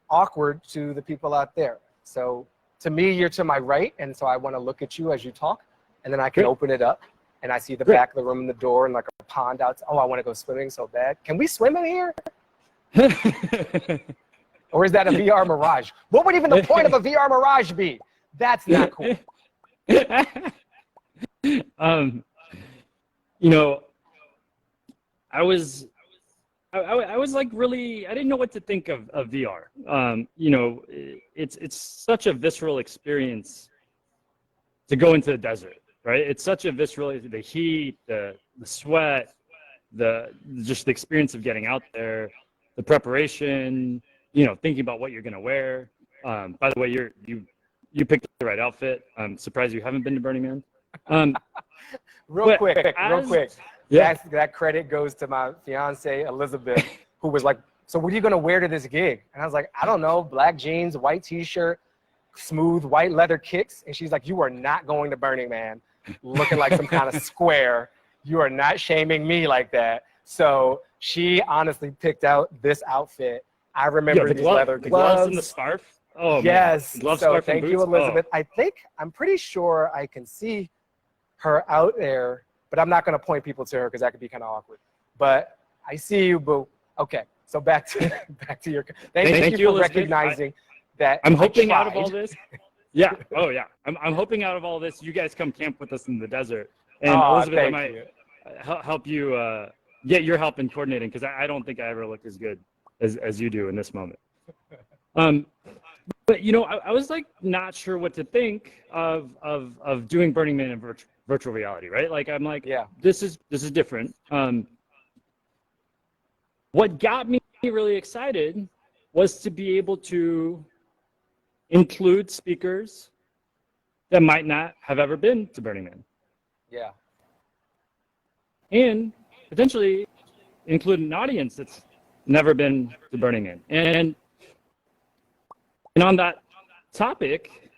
awkward to the people out there. So to me, you're to my right, and so I want to look at you as you talk, and then I can open it up, and I see the back of the room and the door and like a pond out. Oh, I want to go swimming so bad. Can we swim in here? Or is that a VR mirage? What would even the point of a VR mirage be? That's not cool. You know, I was like really, I didn't know what to think of VR. You know, it's such a visceral experience to go into the desert, right? It's such a visceral, the heat, the sweat, just the experience of getting out there, the preparation, you know, thinking about what you're gonna wear. By the way, you picked the right outfit. I'm surprised you haven't been to Burning Man. Real quick. Yeah. That credit goes to my fiance Elizabeth, who was like, so what are you gonna wear to this gig? And I was like, I don't know, black jeans, white t-shirt, smooth white leather kicks. And she's like, you are not going to Burning Man looking like some kind of square. You are not shaming me like that. So she honestly picked out this outfit. I remember these leather the gloves. gloves and the scarf. Oh, yes. Man. Gloves, so scarf, thank and you, boots. Elizabeth. I'm pretty sure I can see her out there, but I'm not going to point people to her because that could be kind of awkward. But I see you, boo. Okay. So back to your. Thank you for Elizabeth. recognizing that. I'm hoping I out of all this. Yeah. Oh yeah. I'm hoping out of all this, you guys come camp with us in the desert. And Elizabeth, I might help you get your help in coordinating because I don't think I ever look as good as you do in this moment. But you know, I was like not sure what to think of doing Burning Man in virtual reality, right? Like I'm like, yeah, this is different. What got me really excited was to be able to include speakers that might not have ever been to Burning Man. Yeah. And potentially include an audience that's never been to Burning Man. And on that topic,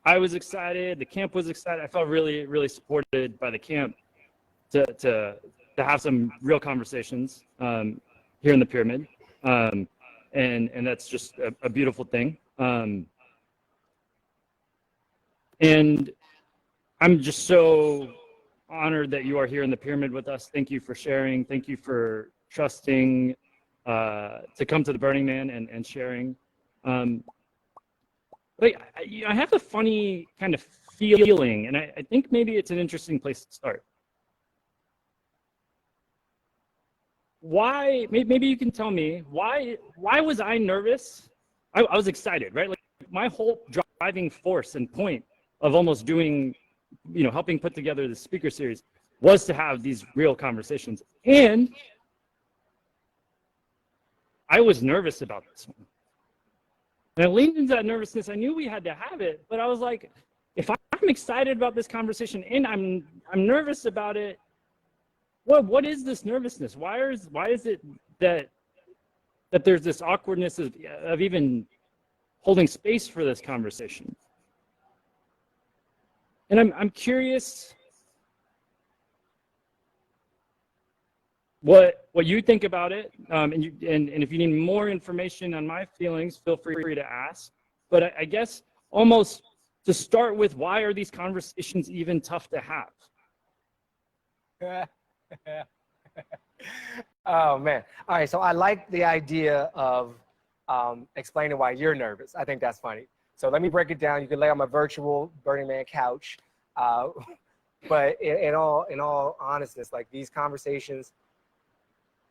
I was excited. The camp was excited. I felt really, really supported by the camp to have some real conversations here in the pyramid. And that's just a beautiful thing. And I'm just so honored that you are here in the pyramid with us. Thank you for sharing. Thank you for trusting to come to the Burning Man and sharing. But I have a funny kind of feeling, and I think maybe it's an interesting place to start. Why? Maybe you can tell me why was I nervous? I was excited, right? Like my whole driving force and point of almost doing, you know, helping put together the speaker series was to have these real conversations. And I was nervous about this one. And I leaned into that nervousness. I knew we had to have it, but I was like, if I'm excited about this conversation and I'm nervous about it, what is this nervousness? Why is it that there's this awkwardness of even holding space for this conversation? And I'm curious what you think about it, and if you need more information on my feelings, feel free to ask. But I guess almost to start with, why are these conversations even tough to have? Oh man! All right, so I like the idea of explaining why you're nervous. I think that's funny. So let me break it down. You can lay on my virtual Burning Man couch, but in all honestness, like these conversations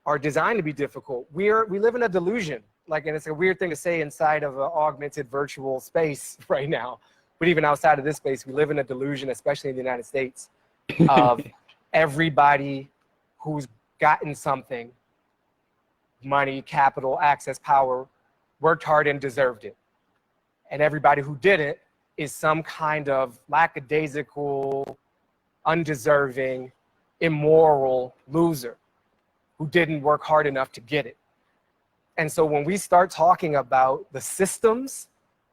are designed to be difficult. We live in a delusion, like, and it's a weird thing to say inside of an augmented virtual space right now. But even outside of this space, we live in a delusion, especially in the United States, of everybody who's gotten something, money, capital, access, power, worked hard and deserved it. And everybody who didn't is some kind of lackadaisical, undeserving, immoral loser who didn't work hard enough to get it. And so when we start talking about the systems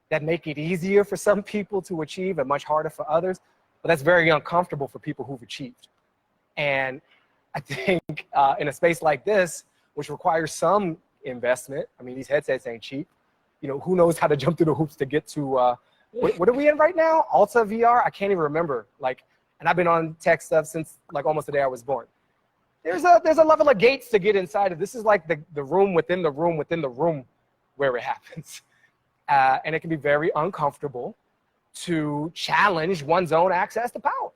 that make it easier for some people to achieve and much harder for others, well, that's very uncomfortable for people who've achieved. And I think in a space like this, which requires some investment, I mean, these headsets ain't cheap. You know, who knows how to jump through the hoops to get to, what are we in right now? AltspaceVR? I can't even remember. Like, and I've been on tech stuff since like almost the day I was born. There's a level of gates to get inside of. This is like the room within the room within the room where it happens. And it can be very uncomfortable to challenge one's own access to power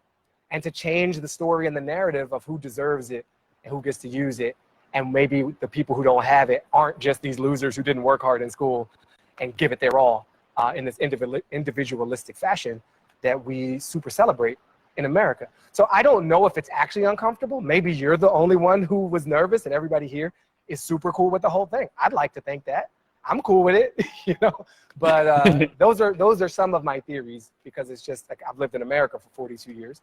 and to change the story and the narrative of who deserves it and who gets to use it. And maybe the people who don't have it aren't just these losers who didn't work hard in school and give it their all in this individualistic fashion that we super celebrate in America. So I don't know if it's actually uncomfortable. Maybe you're the only one who was nervous and everybody here is super cool with the whole thing. I'd like to think that. I'm cool with it, you know. But those are some of my theories, because it's just like I've lived in America for 42 years,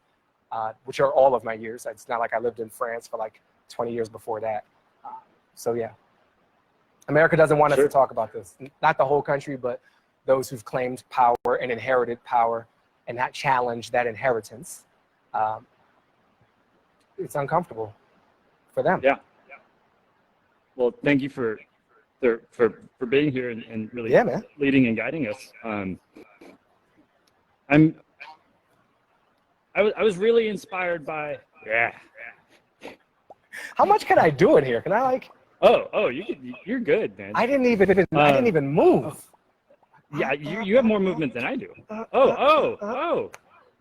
which are all of my years. It's not like I lived in France for like 20 years before that. So yeah, America doesn't want us Sure. to talk about this. Not the whole country, but those who've claimed power and inherited power and not challenged that inheritance. It's uncomfortable for them. Yeah. Well, thank you for being here and really Yeah, man. leading and guiding us. I was really inspired by How much can I do in here? Can I like? You're good, man. I didn't even move. Yeah, you have more movement than I do. I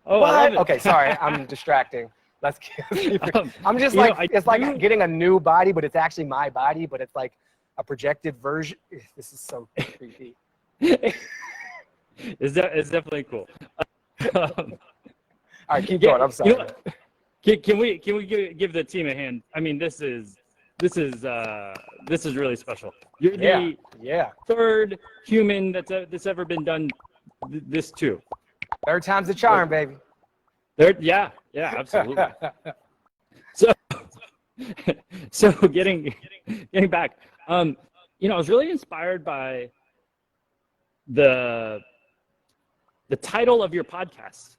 love it. Okay, sorry, I'm distracting. Let's keep it. I'm just you like, know, I it's like do- getting a new body, but it's actually my body, but it's like a projected version. This is so creepy. It's definitely cool. All right, keep going. I'm sorry. You know, can we give the team a hand? I mean, this is really special. You're the third human that's ever been done this to. Third time's the charm, baby. Yeah, absolutely. So getting back, I was really inspired by the title of your podcast,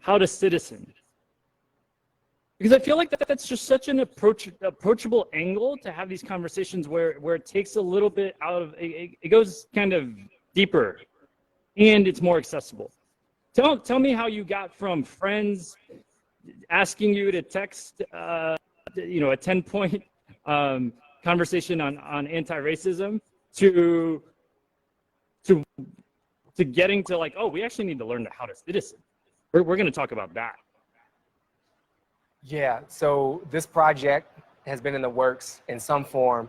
How to Citizen, because I feel like that's just such an approachable angle to have these conversations where it takes a little bit out of it goes kind of deeper, and it's more accessible. Tell me how you got from friends asking you to text, a 10-point conversation on anti-racism to getting to like, we actually need to learn how to citizen. We're going to talk about that. Yeah, so this project has been in the works in some form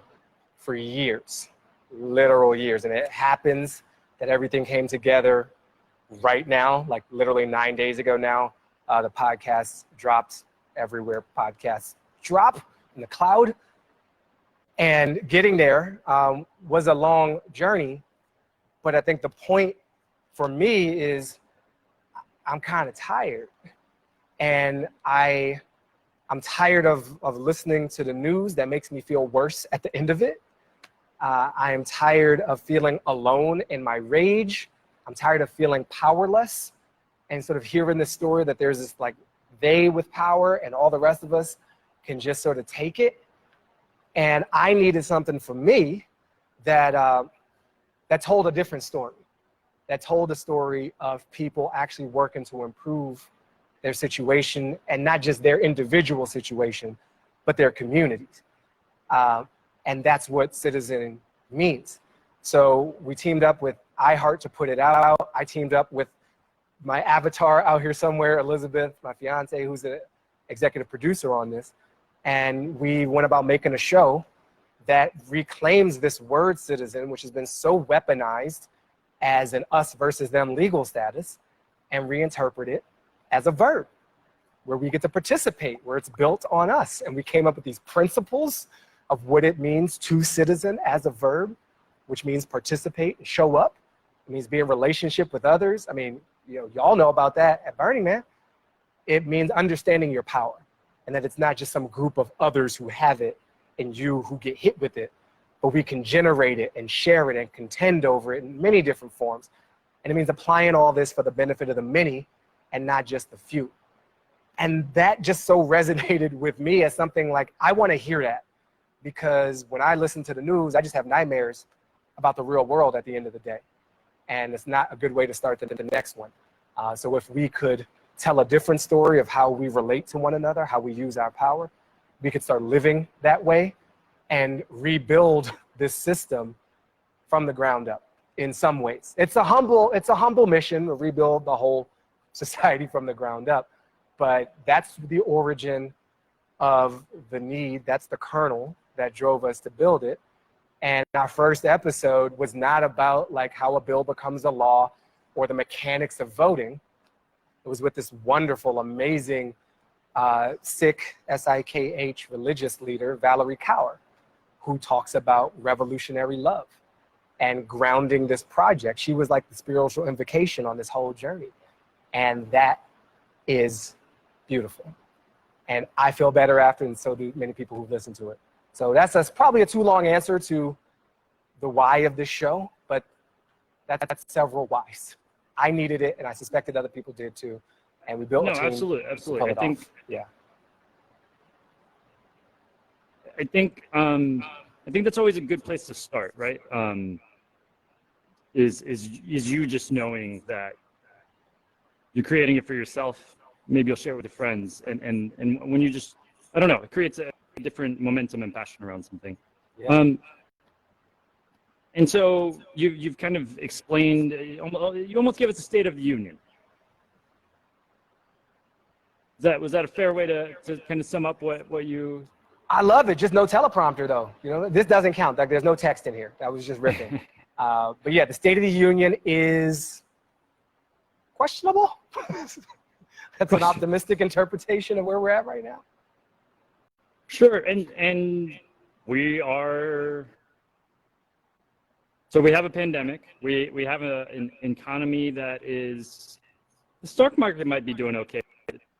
for years, literal years. And it happens that everything came together right now, like literally 9 days ago now. The podcast dropped everywhere podcasts drop in the cloud. And getting there was a long journey. But I think the point for me is I'm kind of tired. And I'm tired of listening to the news that makes me feel worse at the end of it. I am tired of feeling alone in my rage. I'm tired of feeling powerless and sort of hearing this story that there's this like they with power and all the rest of us can just sort of take it. And I needed something for me that told a different story, that told a story of people actually working to improve their situation, and not just their individual situation, but their communities. And that's what citizen means. So we teamed up with iHeart to put it out. I teamed up with my avatar out here somewhere, Elizabeth, my fiance, who's the executive producer on this. And we went about making a show that reclaims this word citizen, which has been so weaponized as an us versus them legal status, and reinterpret it as a verb, where we get to participate, where it's built on us. And we came up with these principles of what it means to citizen as a verb, which means participate and show up. It means be in relationship with others. I mean, y'all know about that at Burning Man. It means understanding your power, and that it's not just some group of others who have it and you who get hit with it, but we can generate it and share it and contend over it in many different forms. And it means applying all this for the benefit of the many and not just the few. And that just so resonated with me as something like, I want to hear that, because when I listen to the news, I just have nightmares about the real world at the end of the day. And it's not a good way to start the next one. So if we could tell a different story of how we relate to one another, how we use our power, we could start living that way and rebuild this system from the ground up in some ways. It's a humble mission to rebuild the whole society from the ground up, but that's the origin of the need. That's the kernel that drove us to build it. And our first episode was not about like how a bill becomes a law or the mechanics of voting. It was with this wonderful, amazing, Sikh, S-I-K-H, religious leader, Valerie Kaur, who talks about revolutionary love and grounding this project. She was like the spiritual invocation on this whole journey. And that is beautiful. And I feel better after, and so do many people who listen to it. So that's probably a too long answer to the why of this show, but that's several whys. I needed it, and I suspected other people did too, and we built No, a team absolutely, to absolutely. pull I it think, off. Yeah. I think, I think that's always a good place to start, right? Is you just knowing that you're creating it for yourself. Maybe you'll share it with your friends, and when you just, I don't know, it creates a different momentum and passion around something. Yeah. And so you've kind of explained, you almost gave us a State of the Union. Was that a fair way to kind of sum up what you? I love it. Just no teleprompter, though. You know, this doesn't count. Like, there's no text in here. That was just riffing. But yeah, the State of the Union is questionable. That's an optimistic interpretation of where we're at right now. Sure, and we are. So we have a pandemic. We have an economy that is. The stock market might be doing okay.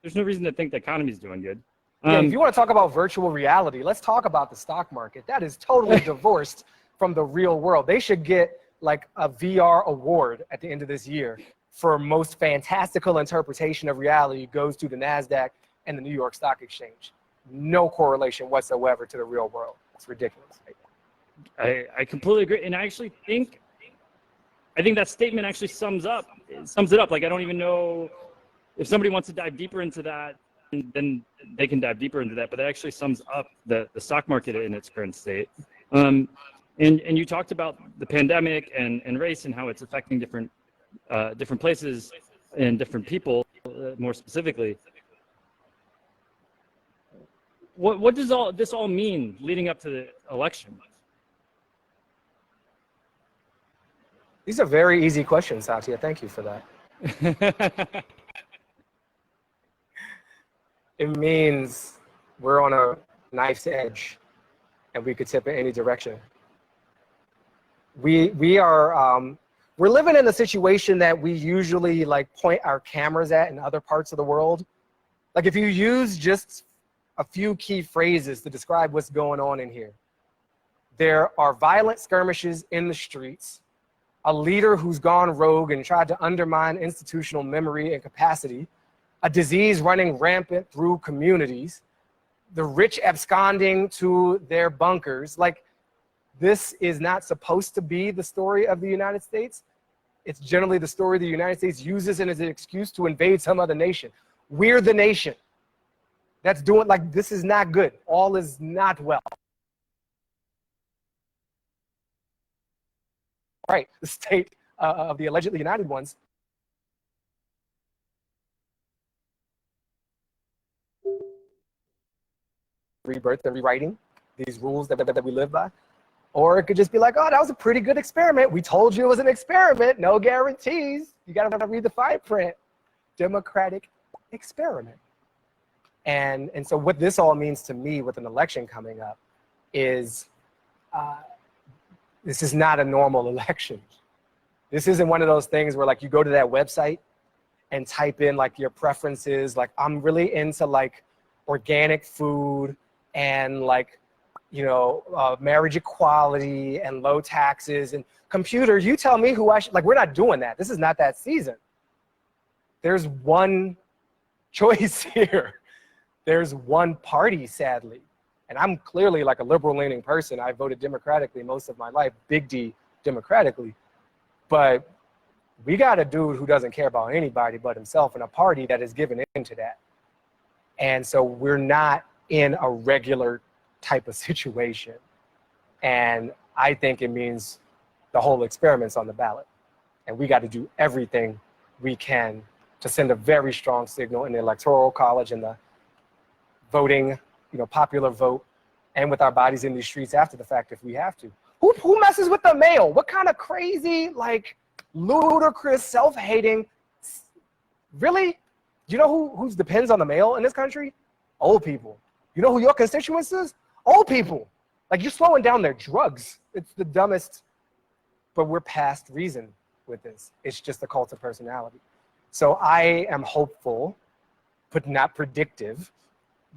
There's no reason to think the economy is doing good. Yeah, if you want to talk about virtual reality, let's talk about the stock market. That is totally divorced from the real world. They should get like a VR award at the end of this year for most fantastical interpretation of reality goes to the NASDAQ and the New York Stock Exchange. No correlation whatsoever to the real world. It's ridiculous. I completely agree, and I actually think that statement actually sums it up. Like, I don't even know if somebody wants to dive deeper into that, then they can dive deeper into that. But that actually sums up the stock market in its current state. And you talked about the pandemic and race and how it's affecting different places and different people more specifically. What does all this mean leading up to the election? These are very easy questions, Satya. Thank you for that. It means we're on a knife's edge and we could tip in any direction. We're living in a situation that we usually like point our cameras at in other parts of the world. Like, if you use just a few key phrases to describe what's going on in here, there are violent skirmishes in the streets, a leader who's gone rogue and tried to undermine institutional memory and capacity, a disease running rampant through communities, the rich absconding to their bunkers. Like, this is not supposed to be the story of the United States. It's generally the story the United States uses as an excuse to invade some other nation. We're the nation that's doing, like, this is not good. All is not well. Right, the state of the allegedly united ones. Rebirth and rewriting these rules that we live by. Or it could just be like, oh, that was a pretty good experiment. We told you it was an experiment. No guarantees. You got to read the fine print. Democratic experiment. And so what this all means to me with an election coming up is this is not a normal election. This isn't one of those things where, like, you go to that website and type in like your preferences. Like, I'm really into like organic food and like, you know, marriage equality and low taxes, and computer, you tell me who I should, like, we're not doing that. This is not that season. There's one choice here. There's one party, sadly. And I'm clearly like a liberal leaning person. I voted democratically most of my life, big D democratically. But we got a dude who doesn't care about anybody but himself and a party that is given into that. And so we're not in a regular type of situation. And I think it means the whole experiment's on the ballot. And we got to do everything we can to send a very strong signal in the electoral college and the voting, you know, popular vote, and with our bodies in these streets after the fact if we have to. Who messes with the mail? What kind of crazy, like, ludicrous, self-hating, really? Do you know who depends on the mail in this country? Old people. You know who your constituents is? Old people. Like, you're slowing down their drugs. It's the dumbest, but we're past reason with this. It's just a cult of personality. So I am hopeful, but not predictive,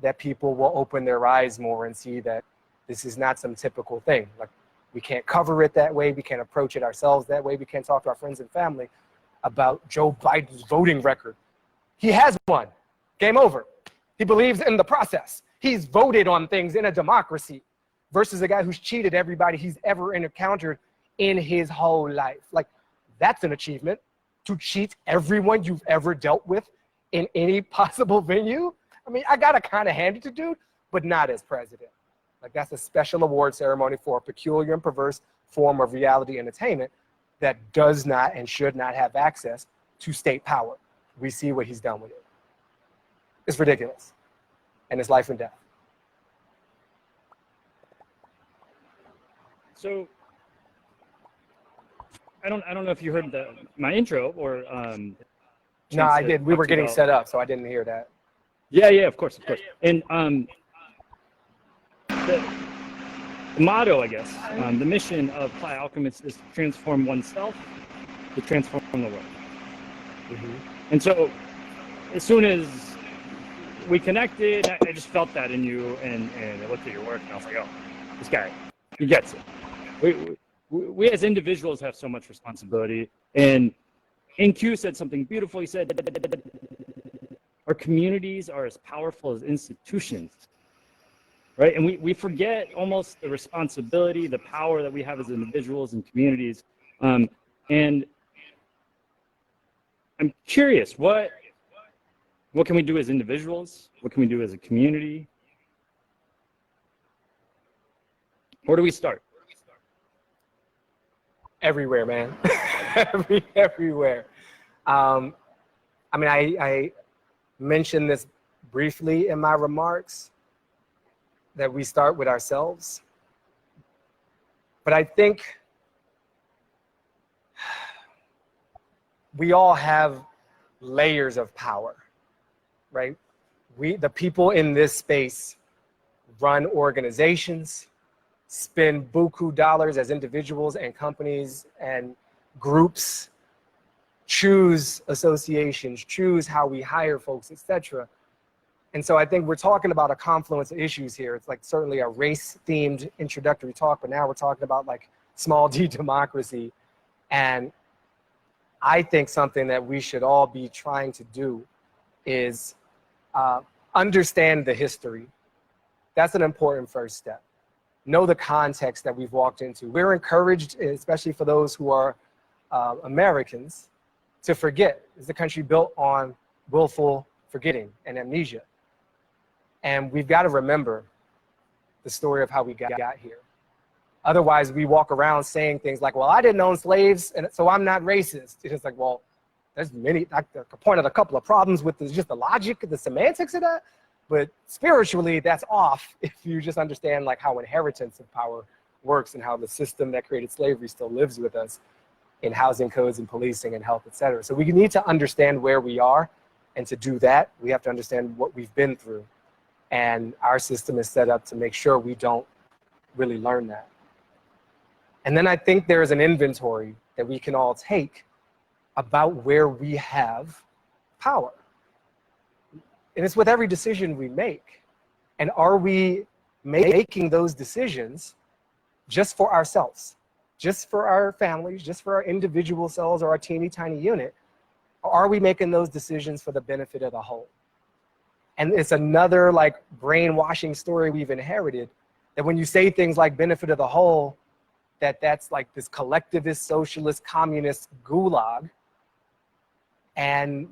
that people will open their eyes more and see that This is not some typical thing. Like, we can't cover it that way. We can't approach it ourselves that way. We can't talk to our friends and family about Joe Biden's voting record. He has one. Game over. He believes in the process. He's voted on things in a democracy versus a guy who's cheated everybody he's ever encountered in his whole life. Like, that's an achievement, to cheat everyone you've ever dealt with in any possible venue. I mean, I gotta kind of hand it to dude, but not as president. Like, that's a special award ceremony for a peculiar and perverse form of reality entertainment that does not and should not have access to state power. We see what he's done with it. It's ridiculous. And it's life and death. So I don't know if you heard my intro or No, I did. We were getting about... set up, so I didn't hear that. Yeah, of course. And the motto, I guess, the mission of Playa Alchemist is to transform oneself, to transform the world. Mm-hmm. And so, as soon as we connected, I just felt that in you, and I looked at your work, and I was like, oh, this guy, he gets it. We as individuals have so much responsibility, and NQ said something beautiful. He said, our communities are as powerful as institutions, right? And we forget almost the responsibility, the power that we have as individuals and communities. And I'm curious, what can we do as individuals? What can we do as a community? Where do we start? Everywhere, man. Everywhere. I mean, I mentioned this briefly in my remarks, that we start with ourselves. But I think we all have layers of power, right? The people in this space run organizations, spend buku dollars as individuals and companies and groups, choose associations, choose how we hire folks, etc. And so I think we're talking about a confluence of issues here. It's like certainly a race-themed introductory talk, but now we're talking about like small d democracy. And I think something that we should all be trying to do is understand the history. That's an important first step. Know the context that we've walked into. We're encouraged, especially for those who are Americans, to forget. It's a country built on willful forgetting and amnesia. And we've got to remember the story of how we got here. Otherwise, we walk around saying things like, well, I didn't own slaves, and so I'm not racist. It's like, well, there's many, I pointed a couple of problems with just the logic, the semantics of that. But spiritually, that's off if you just understand like how inheritance of power works and how the system that created slavery still lives with us in housing codes and policing and health, et cetera. So we need to understand where we are, and to do that, we have to understand what we've been through. And our system is set up to make sure we don't really learn that. And then I think there is an inventory that we can all take about where we have power. And it's with every decision we make. And are we making those decisions just for ourselves, just for our families, just for our individual selves or our teeny tiny unit? Or are we making those decisions for the benefit of the whole? And it's another like brainwashing story we've inherited, that when you say things like benefit of the whole, that's like this collectivist, socialist, communist gulag. And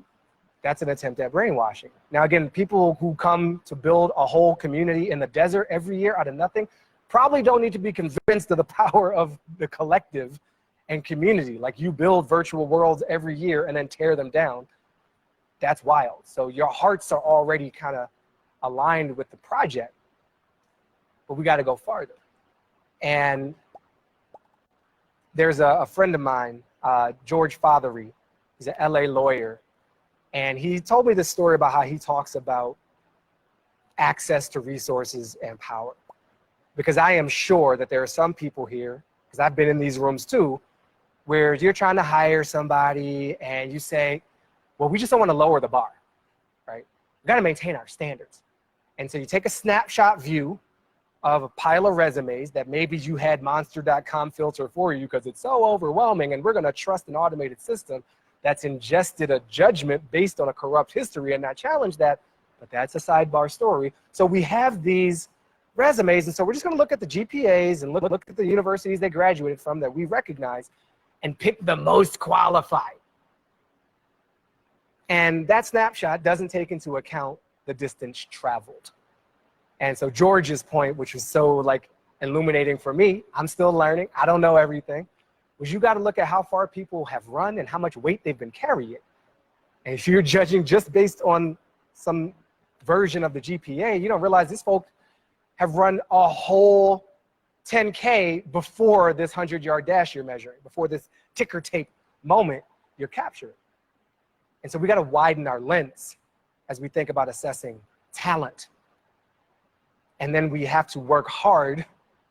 that's an attempt at brainwashing. Now, again, people who come to build a whole community in the desert every year out of nothing probably don't need to be convinced of the power of the collective and community. Like, you build virtual worlds every year and then tear them down. That's wild. So your hearts are already kind of aligned with the project, but we got to go farther. And there's a friend of mine, George Fothery. He's an LA lawyer. And he told me this story about how he talks about access to resources and power. Because I am sure that there are some people here, because I've been in these rooms too, where you're trying to hire somebody and you say, well, we just don't want to lower the bar, right? We got to maintain our standards. And so you take a snapshot view of a pile of resumes that maybe you had monster.com filter for you because it's so overwhelming, and we're going to trust an automated system that's ingested a judgment based on a corrupt history and not challenge that, but that's a sidebar story. So we have these resumes, and so we're just going to look at the GPAs and look at the universities they graduated from that we recognize and pick the most qualified. And that snapshot doesn't take into account the distance traveled. And so George's point, which was so like illuminating for me, I'm still learning, I don't know everything, was you got to look at how far people have run and how much weight they've been carrying. And if you're judging just based on some version of the GPA, you don't realize these folks have run a whole 10K before this 100-yard dash you're measuring, before this ticker tape moment you're capturing. And so we got to widen our lens as we think about assessing talent. And then we have to work hard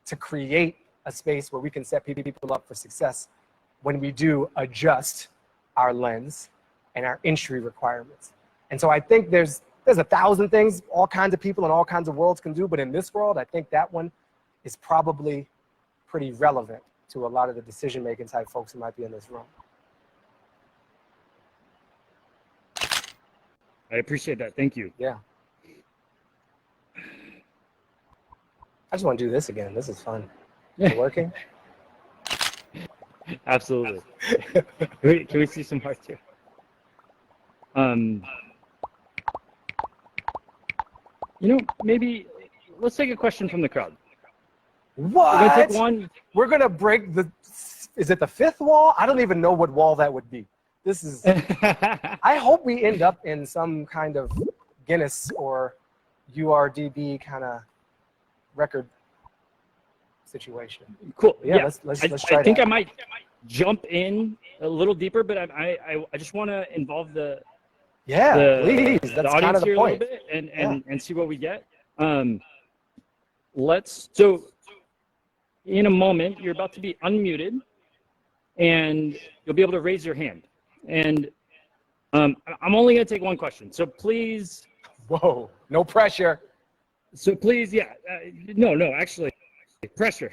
to create a space where we can set people up for success when we do adjust our lens and our entry requirements. And so I think there's 1,000 things all kinds of people in all kinds of worlds can do, but in this world, I think that one is probably pretty relevant to a lot of the decision-making type folks who might be in this room. I appreciate that. Thank you. Yeah. I just want to do this again. This is fun. Is it working? Absolutely. Can we see some hearts here? You know, maybe let's take a question from the crowd. What? We're gonna take one. We're gonna break the. Is it the fifth wall? I don't even know what wall that would be. This is. I hope we end up in some kind of Guinness or URDB kind of record situation. Cool. Yeah. Let's try I think that. I might jump in a little deeper, but I just want to involve the please. the That's audience kind of the here point. a little bit and see what we get. So in a moment you're about to be unmuted, and you'll be able to raise your hand. And I'm only going to take one question, so please. Whoa! No pressure. So please, yeah, no, actually, pressure.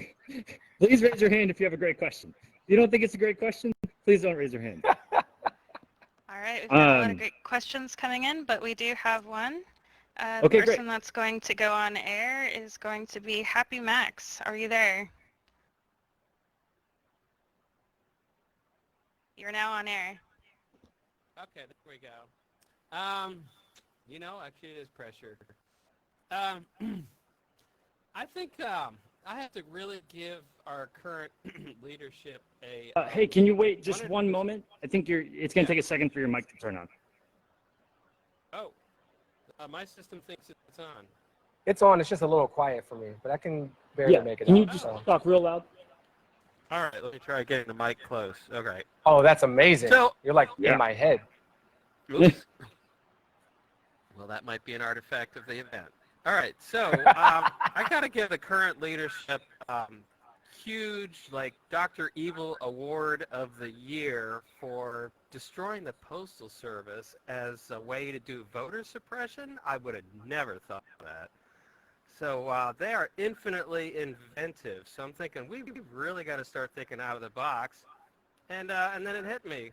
Please raise your hand if you have a great question. If you don't think it's a great question, please don't raise your hand. All right, we've got a lot of great questions coming in, but we do have one. The Okay, person great. that's going to go on air is going to be Happy Max. Are you there? You're now on air. Okay, there we go. You know, actually it is pressure. I think I have to really give our current leadership a... Hey, can you wait just one moment? I think it's going to take a second for your mic to turn on. Oh, my system thinks it's on. It's on. It's just a little quiet for me, but I can barely make it Can out. you just talk real loud? All right, let me try getting the mic close. Okay. Oh, that's amazing. So, you're like in my head. Oops. Well, that might be an artifact of the event. All right, so I got to give the current leadership huge, like, Dr. Evil Award of the Year for destroying the Postal Service as a way to do voter suppression. I would have never thought of that. So they are infinitely inventive. So I'm thinking we've really got to start thinking out of the box. And then it hit me.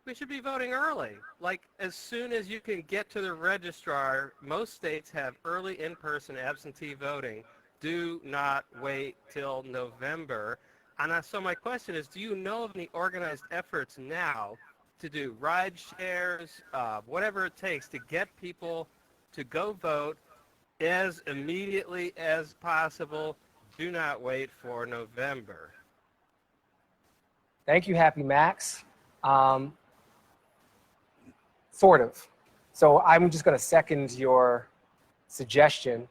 We should be voting early. Like, as soon as you can get to the registrar, most states have early in-person absentee voting. Do not wait till November. And so my question is, do you know of any organized efforts now to do ride shares, whatever it takes to get people to go vote as immediately as possible? Do not wait for November. Thank you, Happy Max. Sort of. So I'm just going to second your suggestion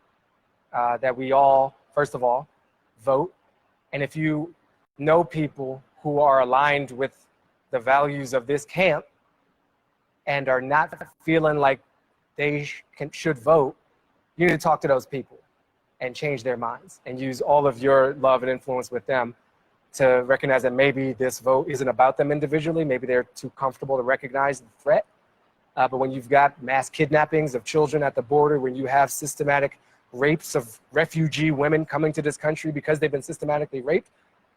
that we all, first of all, vote. And if you know people who are aligned with the values of this camp and are not feeling like they should vote, you need to talk to those people and change their minds and use all of your love and influence with them to recognize that maybe this vote isn't about them individually. Maybe they're too comfortable to recognize the threat. But when you've got mass kidnappings of children at the border, when you have systematic rapes of refugee women coming to this country because they've been systematically raped,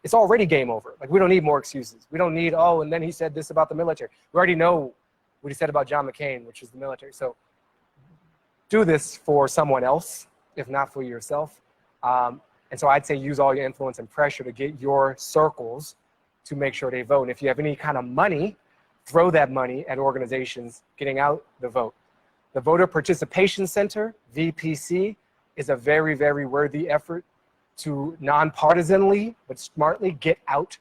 it's already game over. Like, we don't need more excuses. We don't need, oh, and then he said this about the military. We already know what he said about John McCain, which is the military. So do this for someone else, if not for yourself. And so I'd say use all your influence and pressure to get your circles to make sure they vote. And if you have any kind of money, throw that money at organizations getting out the vote. The Voter Participation Center, VPC, is a very, very worthy effort to nonpartisanly but smartly get out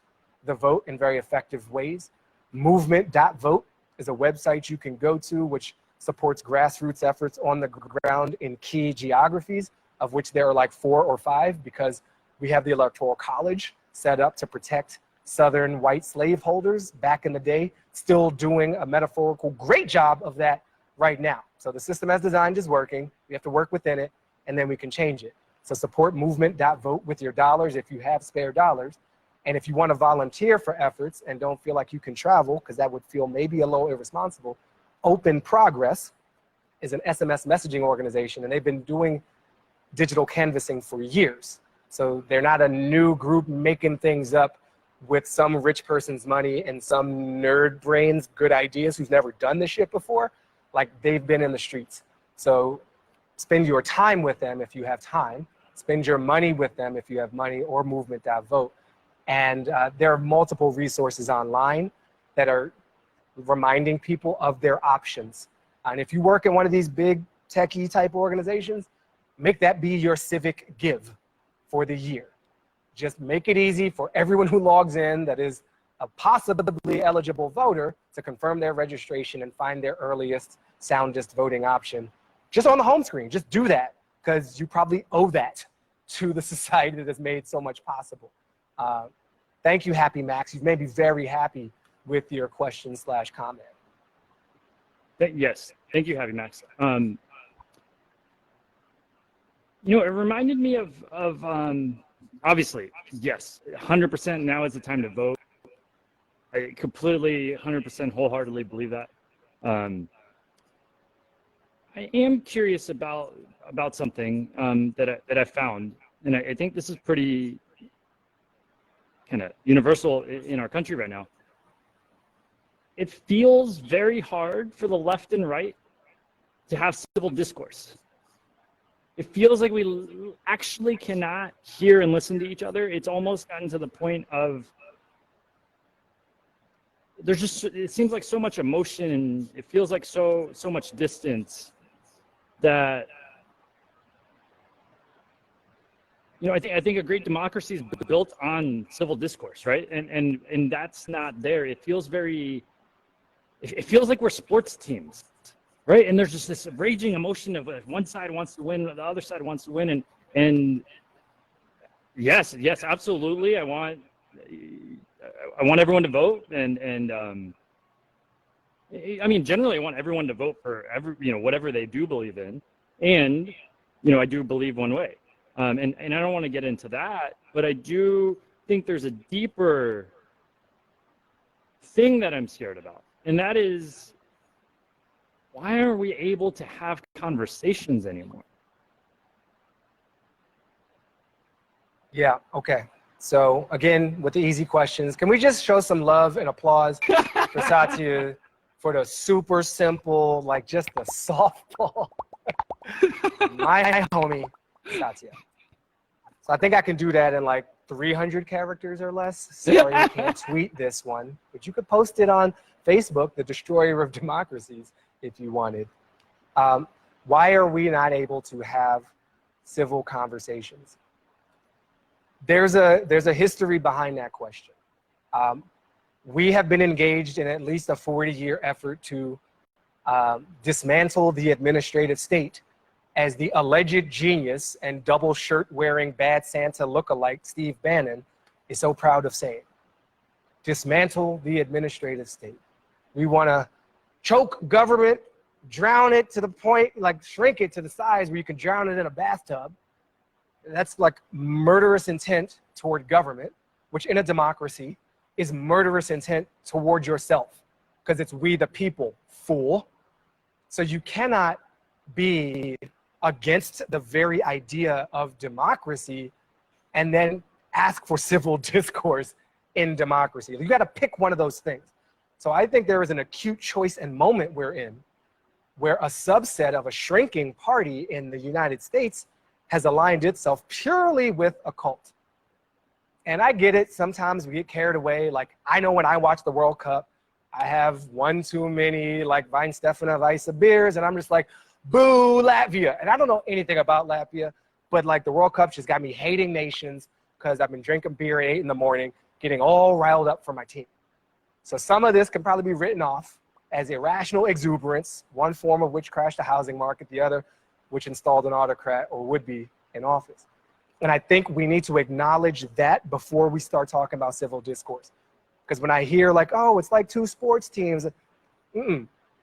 the vote in very effective ways. Movement.vote is a website you can go to which supports grassroots efforts on the ground in key geographies, of which there are like 4 or 5, because we have the Electoral College set up to protect Southern white slaveholders back in the day, still doing a metaphorical great job of that right now. So the system as designed is working. We have to work within it, and then we can change it. So support movement.vote with your dollars if you have spare dollars. And if you want to volunteer for efforts and don't feel like you can travel, because that would feel maybe a little irresponsible, Open Progress is an SMS messaging organization, and they've been doing digital canvassing for years. So they're not a new group making things up with some rich person's money and some nerd brains, good ideas, who's never done this shit before. Like, they've been in the streets. So spend your time with them if you have time. Spend your money with them if you have money, or movement.vote. And there are multiple resources online that are reminding people of their options. And if you work in one of these big techie type organizations, make that be your civic give for the year. Just make it easy for everyone who logs in that is a possibly eligible voter to confirm their registration and find their earliest, soundest voting option. Just on the home screen, just do that, because you probably owe that to the society that has made so much possible. Thank you, Happy Max. You've made me very happy with your question/comment. Yes, thank you, Happy Max. You know, it reminded me of obviously, yes, 100% now is the time to vote. I completely, 100% wholeheartedly believe that. I am curious about something that I found, and I think this is pretty kind of universal in our country right now. It feels very hard for the left and right to have civil discourse. It feels like we actually cannot hear and listen to each other. It's almost gotten to the point of there's just, it seems like so much emotion, and it feels like so much distance that, you know, I think a great democracy is built on civil discourse, right? And that's not there. It feels like we're sports teams, right? And there's just this raging emotion of one side wants to win, the other side wants to win, and yes, absolutely. I want everyone to vote, and I mean, generally, I want everyone to vote for whatever they do believe in, and I do believe one way, and I don't want to get into that, but I do think there's a deeper thing that I'm scared about, and that is, why aren't we able to have conversations anymore? Yeah, okay. So again, with the easy questions, can we just show some love and applause for Satya for the super simple, like just the softball? My homie, Satya. So I think I can do that in like 300 characters or less. Sorry, you can't tweet this one, but you could post it on Facebook, the destroyer of democracies, if you wanted. Why are we not able to have civil conversations? There's a history behind that question. We have been engaged in at least a 40-year effort to dismantle the administrative state, as the alleged genius and double shirt wearing bad Santa lookalike Steve Bannon is so proud of saying. Dismantle the administrative state. We want to choke government, drown it to the point, like shrink it to the size where you can drown it in a bathtub. That's like murderous intent toward government, which in a democracy is murderous intent toward yourself, because it's we the people, fool. So you cannot be against the very idea of democracy and then ask for civil discourse in democracy. You got to pick one of those things. So I think there is an acute choice and moment we're in where a subset of a shrinking party in the United States has aligned itself purely with a cult. And I get it. Sometimes we get carried away. Like, I know when I watch the World Cup, I have one too many, like, Weinstefana Weisse beers, and I'm just like, boo, Latvia. And I don't know anything about Latvia, but, like, the World Cup just got me hating nations because I've been drinking beer at 8 in the morning, getting all riled up for my team. So some of this can probably be written off as irrational exuberance, one form of which crashed the housing market, the other which installed an autocrat or would be in office. And I think we need to acknowledge that before we start talking about civil discourse. Because when I hear like, oh, it's like two sports teams,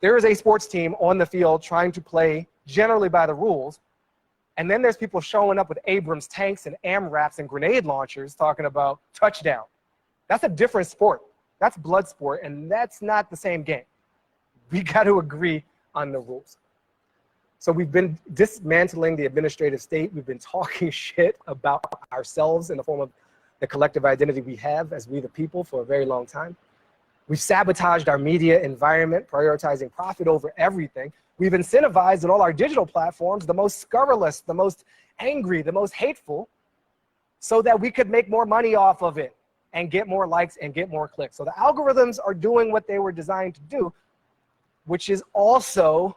there is a sports team on the field trying to play generally by the rules. And then there's people showing up with Abrams tanks and AMRAPs and grenade launchers talking about touchdown. That's a different sport. That's blood sport, and that's not the same game. We got to agree on the rules. So we've been dismantling the administrative state. We've been talking shit about ourselves in the form of the collective identity we have as we the people for a very long time. We've sabotaged our media environment, prioritizing profit over everything. We've incentivized on all our digital platforms the most scurrilous, the most angry, the most hateful, so that we could make more money off of it and get more likes and get more clicks. So the algorithms are doing what they were designed to do, which is also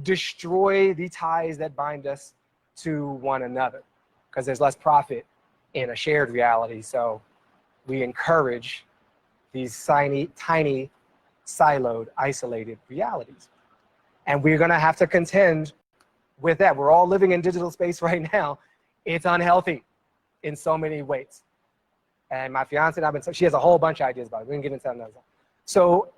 destroy the ties that bind us to one another, because there's less profit in a shared reality. So we encourage these tiny, siloed, isolated realities. And we're gonna have to contend with that. We're all living in digital space right now. It's unhealthy in so many ways. And my fiance and I've been, she has a whole bunch of ideas about it. We can get into that another time. So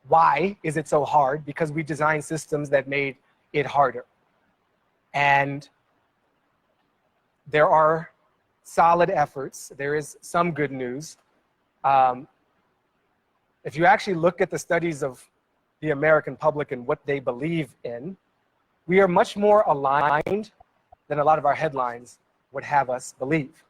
why is it so hard? Because we designed systems that made it harder. And there are solid efforts. There is some good news. If you actually look at the studies of the American public and what they believe in, we are much more aligned than a lot of our headlines would have us believe.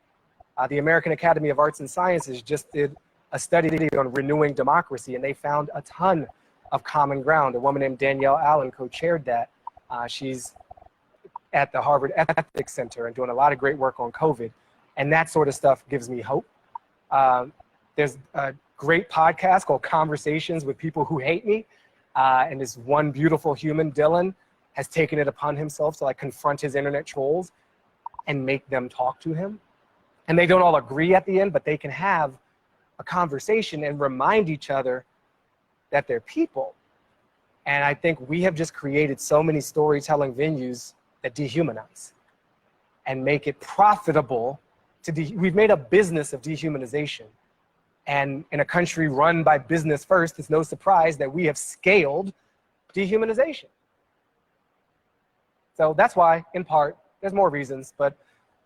The American Academy of Arts and Sciences just did a study on renewing democracy, and they found a ton of common ground. A woman named Danielle Allen co-chaired that. She's at the Harvard Ethics Center and doing a lot of great work on COVID. And that sort of stuff gives me hope. There's a great podcast called Conversations with People Who Hate Me. And this one beautiful human, Dylan, has taken it upon himself to like confront his internet trolls and make them talk to him. And they don't all agree at the end, but they can have a conversation and remind each other that they're people. And I think we have just created so many storytelling venues that dehumanize and make it profitable to we've made a business of dehumanization. And in a country run by business first, it's no surprise that we have scaled dehumanization. So that's why, in part, there's more reasons, but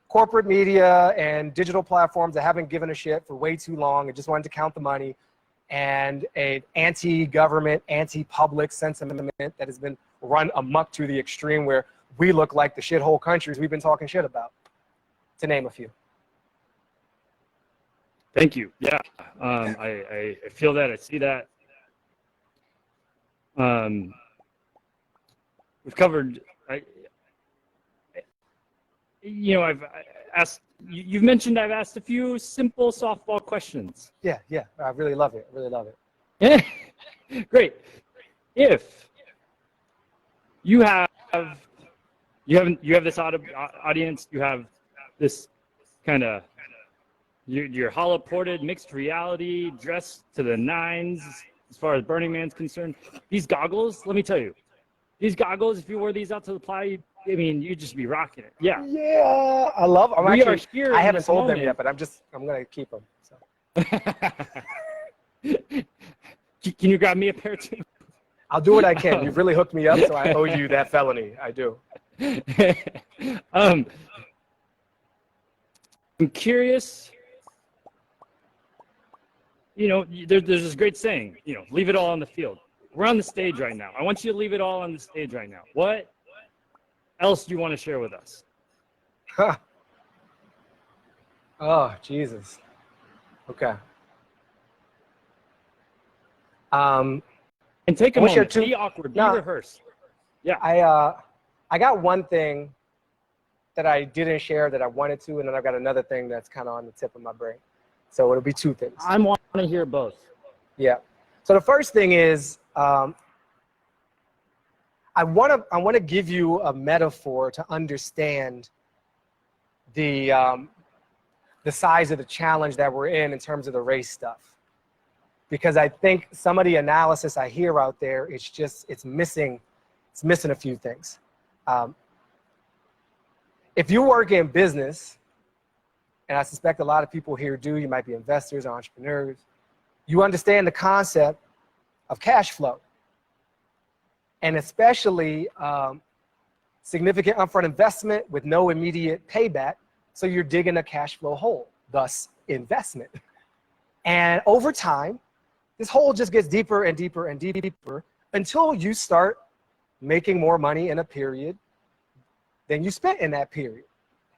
corporate media and digital platforms that haven't given a shit for way too long and just wanted to count the money, and an anti-government, anti-public sentiment that has been run amok to the extreme where we look like the shithole countries we've been talking shit about, to name a few. Thank you. Yeah, I feel that. I see that. We've covered. I've asked. You've mentioned I've asked a few simple softball questions. Yeah, I really love it. Yeah, great. If you have this audience, you have this kind of you're hollow ported, mixed reality, dressed to the nines as far as Burning Man's concerned. These goggles, let me tell you, these goggles, if you wore these out to the play, I mean, you'd just be rocking it. Yeah. Yeah, I love them. We are here. I haven't sold them yet, but I'm gonna keep them. So. Can you grab me a pair too? I'll do what I can. You've really hooked me up, so I owe you that felony. I do. I'm curious. There's this great saying, leave it all on the field. We're on the stage right now. I want you to leave it all on the stage right now. What else do you want to share with us? Huh. Oh, Jesus. Okay. And take a I wanna share moment. two- Be awkward. Be No. rehearsed. Yeah. I got one thing that I didn't share that I wanted to, and then I've got another thing that's kind of on the tip of my brain. So it'll be two things. I want to hear both. Yeah. So the first thing is, I want to give you a metaphor to understand the size of the challenge that we're in terms of the race stuff, because I think some of the analysis I hear out there, it's missing a few things. If you work in business, and I suspect a lot of people here do, you might be investors, entrepreneurs, you understand the concept of cash flow, and especially significant upfront investment with no immediate payback. So you're digging a cash flow hole, thus investment. And over time, this hole just gets deeper and deeper and deeper until you start making more money in a period than you spent in that period.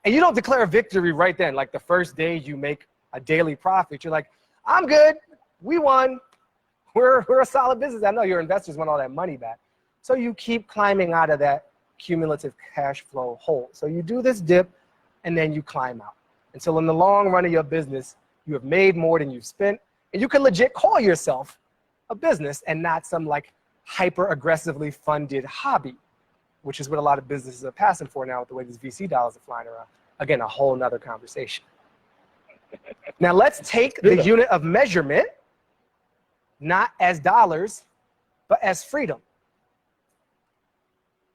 And you don't declare victory right then. Like the first day you make a daily profit, you're like, I'm good, we won, we're a solid business. I know your investors want all that money back. So you keep climbing out of that cumulative cash flow hole. So you do this dip and then you climb out until in the long run of your business, you have made more than you've spent, and you can legit call yourself a business and not some like hyper aggressively funded hobby, which is what a lot of businesses are passing for now with the way these VC dollars are flying around. Again, a whole nother conversation. Now let's take the unit of measurement, not as dollars, but as freedom.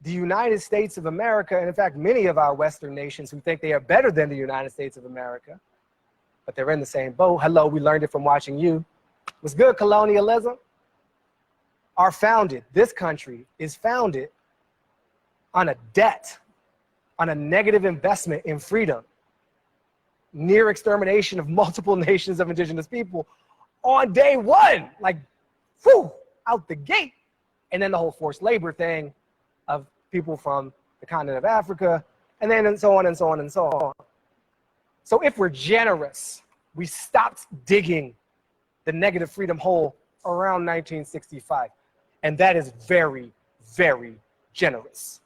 The United States of America, and in fact, many of our Western nations who think they are better than the United States of America, but they're in the same boat. Hello, we learned it from watching you. What's good, colonialism? This country is founded on a debt, on a negative investment in freedom, near extermination of multiple nations of indigenous people on day one, like, whew, out the gate. And then the whole forced labor thing of people from the continent of Africa, and then and so on and so on and so on. So if we're generous, we stopped digging the negative freedom hole around 1965. And that is very, very generous.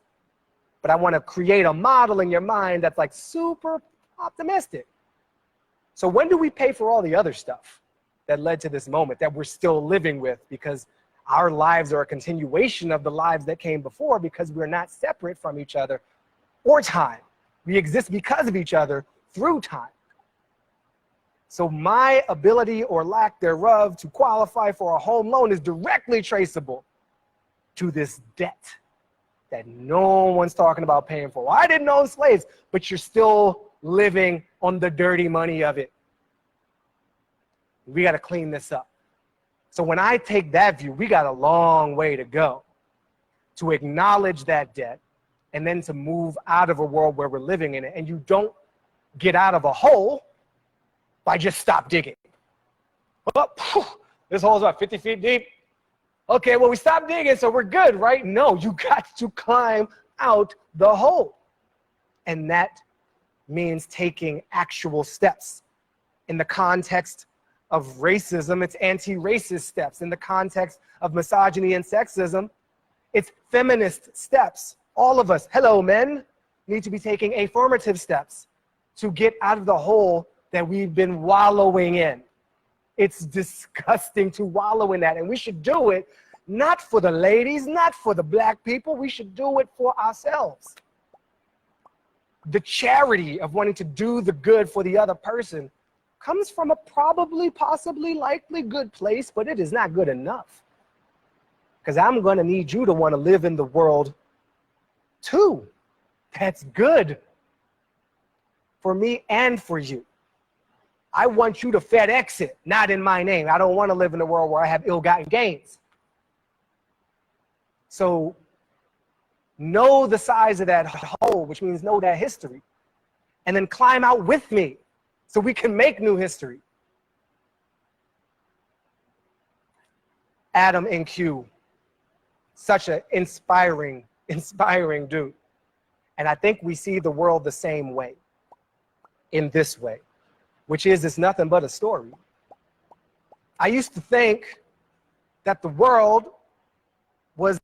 But I want to create a model in your mind that's like super optimistic. So when do we pay for all the other stuff that led to this moment that we're still living with, because our lives are a continuation of the lives that came before, because we're not separate from each other or time. We exist because of each other through time. So my ability or lack thereof to qualify for a home loan is directly traceable to this debt that no one's talking about paying for. Well, I didn't own slaves, but you're still living on the dirty money of it. We got to clean this up. So when I take that view, we got a long way to go to acknowledge that debt and then to move out of a world where we're living in it. And you don't get out of a hole by just stop digging. Oh, this hole's about 50 feet deep. Okay, well, we stopped digging, so we're good, right? No, you got to climb out the hole. And that means taking actual steps. In the context of racism, it's anti-racist steps. In the context of misogyny and sexism, it's feminist steps. All of us, hello men, need to be taking affirmative steps to get out of the hole that we've been wallowing in. It's disgusting to wallow in that, and we should do it not for the ladies, not for the black people. We should do it for ourselves. The charity of wanting to do the good for the other person comes from a probably, possibly, likely good place, but it is not good enough. Because I'm going to need you to want to live in the world too. That's good for me and for you. I want you to FedEx it, not in my name. I don't want to live in a world where I have ill-gotten gains. So know the size of that hole, which means know that history, and then climb out with me so we can make new history. Adam NQ, such an inspiring dude. And I think we see the world the same way, in this way, which is it's nothing but a story. I used to think that the world was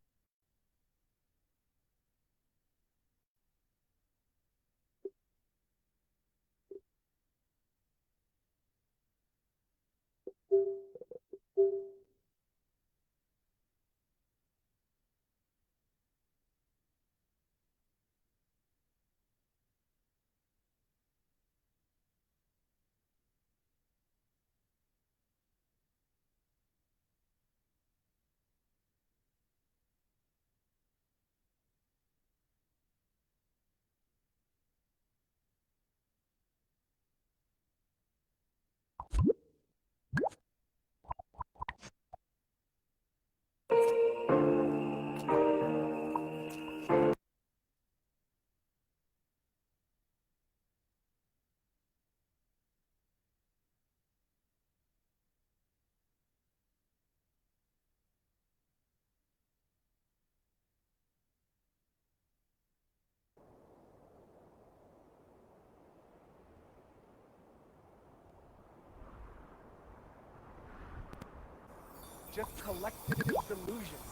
just collective delusions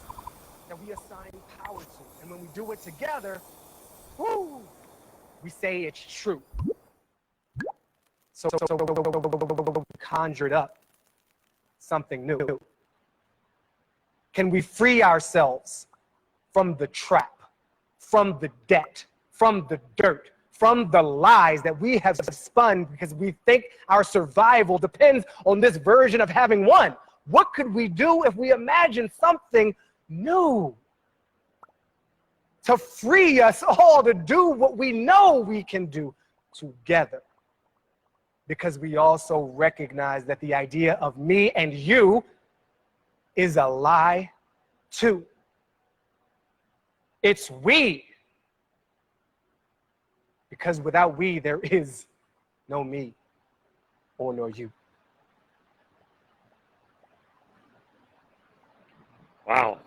that we assign power to. And when we do it together, woo, we say it's true. So conjured up something new. Can we free ourselves from the trap, from the debt, from the dirt, from the lies that we have spun because we think our survival depends on this version of having won? What could we do if we imagine something new to free us all to do what we know we can do together? Because we also recognize that the idea of me and you is a lie too. It's we. Because without we, there is no me or no you. Wow.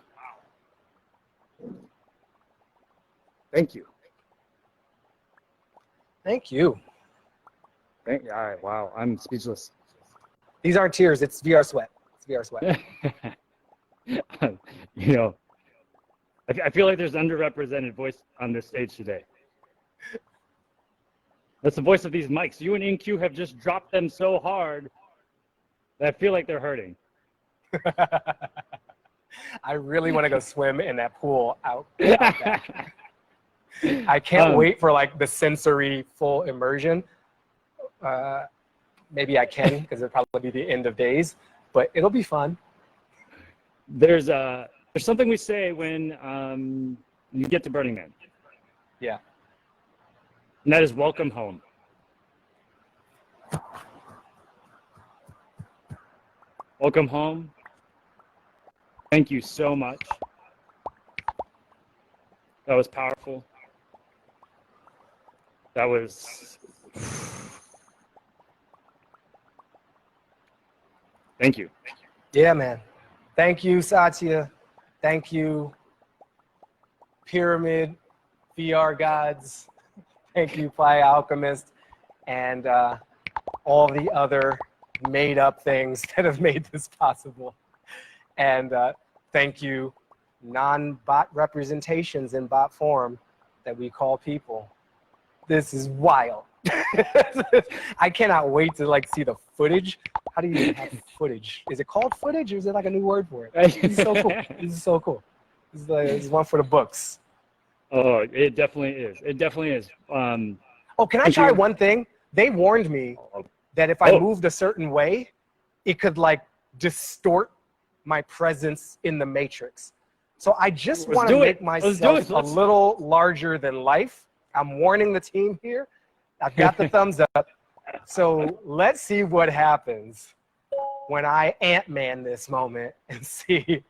Thank you. Thank you. All right. Wow. I'm speechless. These aren't tears. It's VR sweat. It's VR sweat. You know, I feel like there's an underrepresented voice on this stage today. That's the voice of these mics. You and InQ have just dropped them so hard that I feel like they're hurting. I really want to go swim in that pool out back. I can't wait for like the sensory full immersion. Maybe I can because it'll probably be the end of days, but it'll be fun. There's something we say when you get to Burning Man. Yeah. And that is welcome home. Welcome home. Thank you so much. That was powerful. That was... Thank you. Yeah, man. Thank you, Satya. Thank you, Pyramid, VR Gods. Thank you, Fly Alchemist, and all the other made-up things that have made this possible. And thank you, non-bot representations in bot form that we call people. This is wild. I cannot wait to like see the footage. How do you even have footage? Is it called footage, or is it like a new word for it? This is so cool. This is so cool. This is one for the books. Oh, it definitely is. It definitely is. Oh, can I try one thing? They warned me that if I moved a certain way, it could like distort my presence in the matrix. So I just want to make myself a little larger than life. I'm warning the team here. I've got the thumbs up. So let's see what happens when I Ant-Man this moment and see.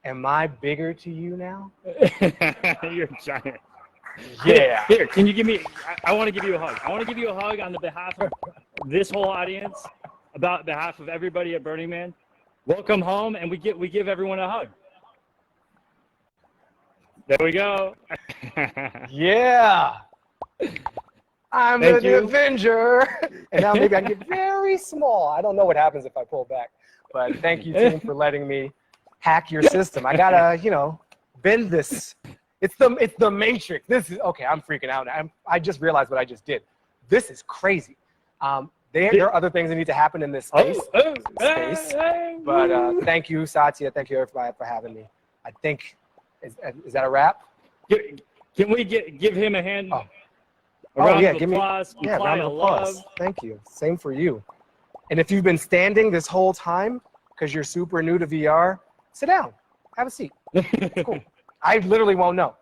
Am I bigger to you now? You're giant. Yeah. Here, can you give me, I want to give you a hug. I want to give you a hug on the behalf of this whole audience, about behalf of everybody at Burning Man. Welcome home, and we give everyone a hug. There we go. Yeah. I'm Thank the you. Avenger. And now maybe I can get very small. I don't know what happens if I pull back. But thank you, team, for letting me hack your system. I gotta, bend this. It's the Matrix. This is okay. I'm freaking out. I just realized what I just did. This is crazy. There are other things that need to happen in this space. But thank you, Satya. Thank you, everybody, for having me. I think is that a wrap? Can we give him a hand? Oh, A round yeah, of give me applause. round of applause. Thank you. Same for you. And if you've been standing this whole time because you're super new to VR, sit down. Have a seat. It's cool. I literally won't know.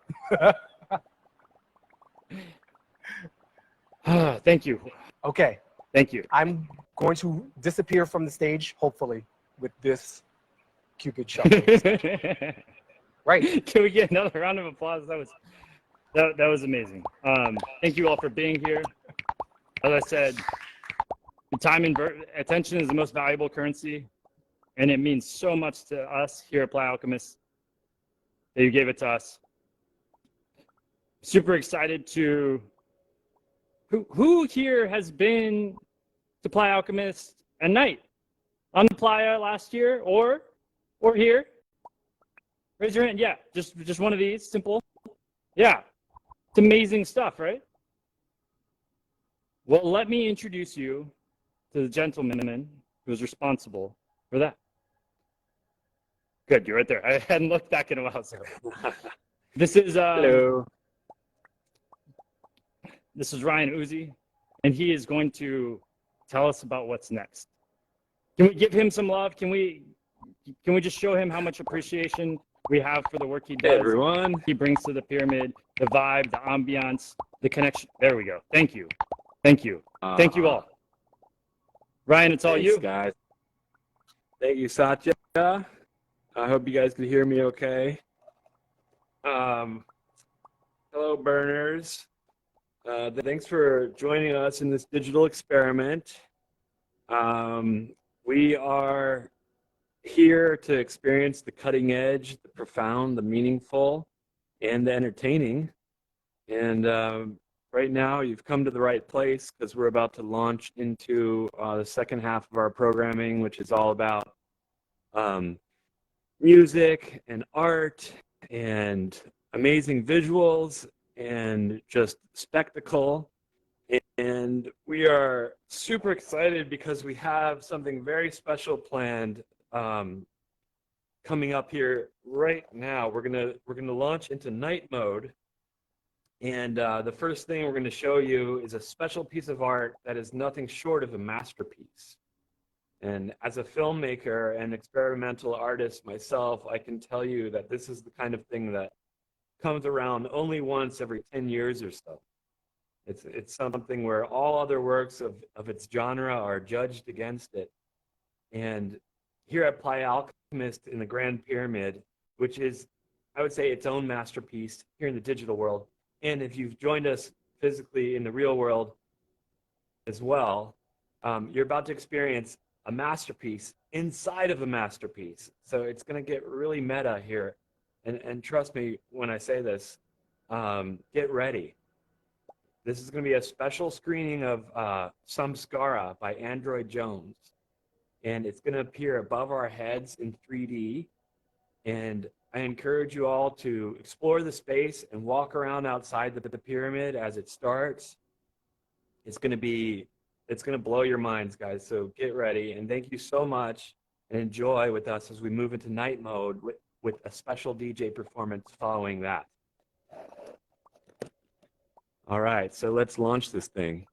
Thank you. Okay. Thank you. I'm going to disappear from the stage, hopefully, with this Cupid shuffle. Right. Can we get another round of applause? That was amazing. Thank you all for being here. As I said, time and attention is the most valuable currency, and it means so much to us here at Playa Alchemist that you gave it to us. Super excited to. Who here has been to Playa Alchemist at night on the playa last year or here? Raise your hand. Yeah, just one of these, simple. Yeah, it's amazing stuff, right? Well, let me introduce you to the gentleman who was responsible for that. Good, you're right there. I hadn't looked back in a while. So. This is Hello. This is Ryan Uzi, and he is going to tell us about what's next. Can we give him some love? Can we just show him how much appreciation we have for the work he does? Hey, everyone. He brings to the pyramid, the vibe, the ambiance, the connection. There we go. Thank you. Thank you. Thank you all. Ryan, it's all you. Guys. Thank you, Satya. I hope you guys can hear me okay. Hello, burners. Thanks for joining us in this digital experiment. We are here to experience the cutting edge, the profound, the meaningful, and the entertaining. And right now, you've come to the right place because we're about to launch into the second half of our programming, which is all about music and art and amazing visuals and just spectacle. And we are super excited because we have something very special planned coming up here right now. We're gonna launch into night mode, and the first thing we're going to show you is a special piece of art that is nothing short of a masterpiece. And as a filmmaker and experimental artist myself, I can tell you that this is the kind of thing that comes around only once every 10 years or so. It's something where all other works of its genre are judged against it. And here at Playa Alchemist in the Grand Pyramid, which is, I would say, its own masterpiece here in the digital world, and if you've joined us physically in the real world as well, you're about to experience a masterpiece inside of a masterpiece. So it's going to get really meta here. And trust me when I say this, get ready. This is going to be a special screening of Samskara by Android Jones. And it's going to appear above our heads in 3D. And I encourage you all to explore the space and walk around outside the pyramid as it starts. It's going to blow your minds, guys. So get ready. And thank you so much and enjoy with us as we move into night mode with a special DJ performance following that. All right, so let's launch this thing.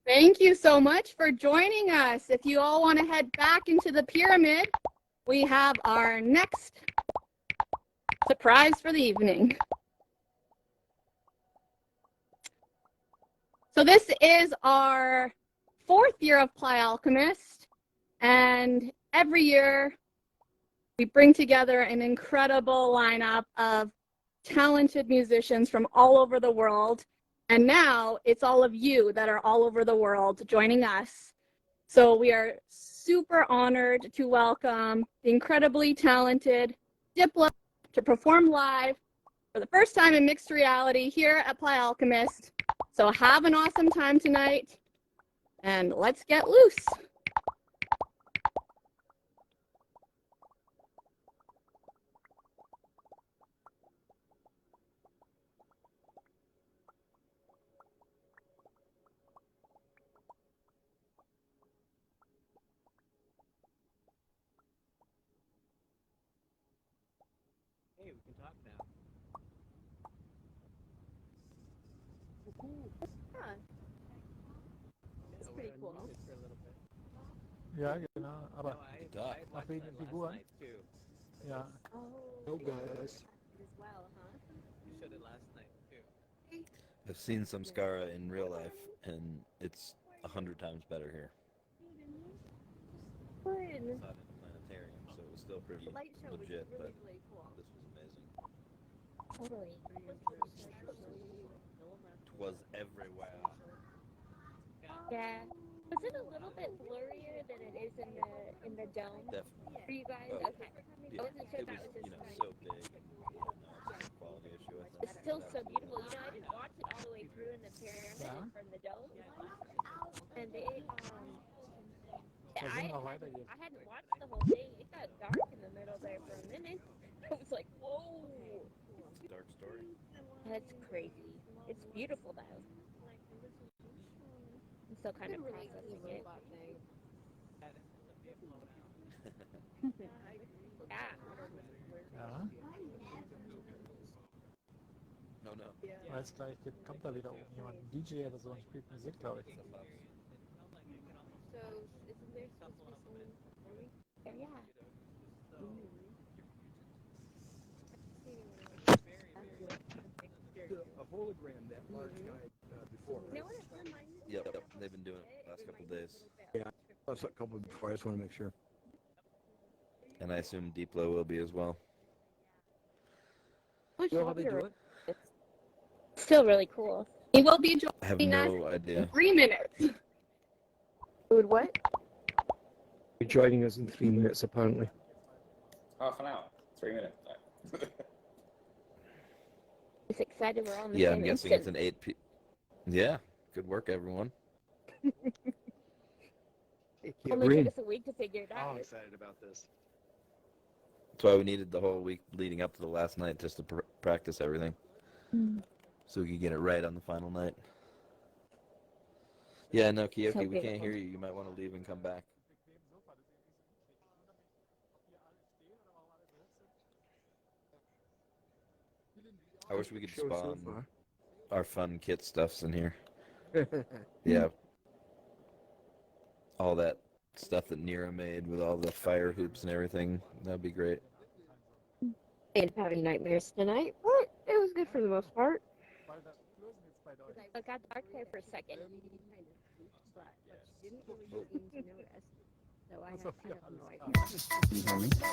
Thank you so much for joining us. If you all want to head back into the pyramid, we have our next surprise for the evening. So this is our 4th year of Ply Alchemist, and every year we bring together an incredible lineup of talented musicians from all over the world. And now it's all of you that are all over the world joining us. So we are super honored to welcome the incredibly talented Diplo to perform live for the first time in mixed reality here at Ply Alchemist. So have an awesome time tonight, and let's get loose. can talk now. Yeah. It's pretty cool. Ja, genau. Aber I nach wegen last Figuren. night too. Ja. Oh, guys. as well, huh? You showed it last night too. I've seen some Skara in real life, and it's 100 times better here. Fun. I saw it in the planetarium, so it was still pretty The light show was legit, really, but really cool. this was amazing. Totally. It was everywhere. Yeah. Was it a little bit blurrier than it is in the dome Definitely. for you guys? Oh, Okay. Yeah, I wasn't sure it that was, was just so big, and no, it's a quality issue, I think. It's still so beautiful. You know, I didn't watch it all the way through in the pyramid and from the dome. And I hadn't watched the whole thing. It got dark in the middle there for a minute. I was like, whoa. Dark story. That's crazy. It's beautiful though. I'm still kind of processing it. Yeah. Ja. No, no. Jetzt gleich kommt da wieder oben jemand, ein DJ oder so, und spielt Musik, glaube ich. So, isn't there supposed to be some... Yeah. A hologram that large guy before. You know what it reminds me Yep, of? they've been doing it the last couple of days. Yeah, that's a couple before. I just want to make sure. And I assume Diplo will be as well. You know how they do it? It's still really cool. He will be I have joining us no in idea. 3 minutes. Dude, what? You're joining us in 3 minutes, apparently. Half an hour, 3 minutes. Just excited we're all in the Yeah, same I'm guessing it's instant. an 8 p. Yeah, good work, everyone. Only took us a week to figure it out. I'm excited about this. That's why we needed the whole week leading up to the last night just to practice everything. So we could get it right on the final night. Yeah, no, Kiyoki, So we can't beautiful. hear you. You might want to leave and come back. I wish we could Show so spawn far. our fun kit stuffs in here. Yeah. All that stuff that Nira made with all the fire hoops and everything. That'd be great. I ended up having nightmares tonight, but it was good for the most part. It got dark there for a second. But she didn't really seem to notice. So I have no idea.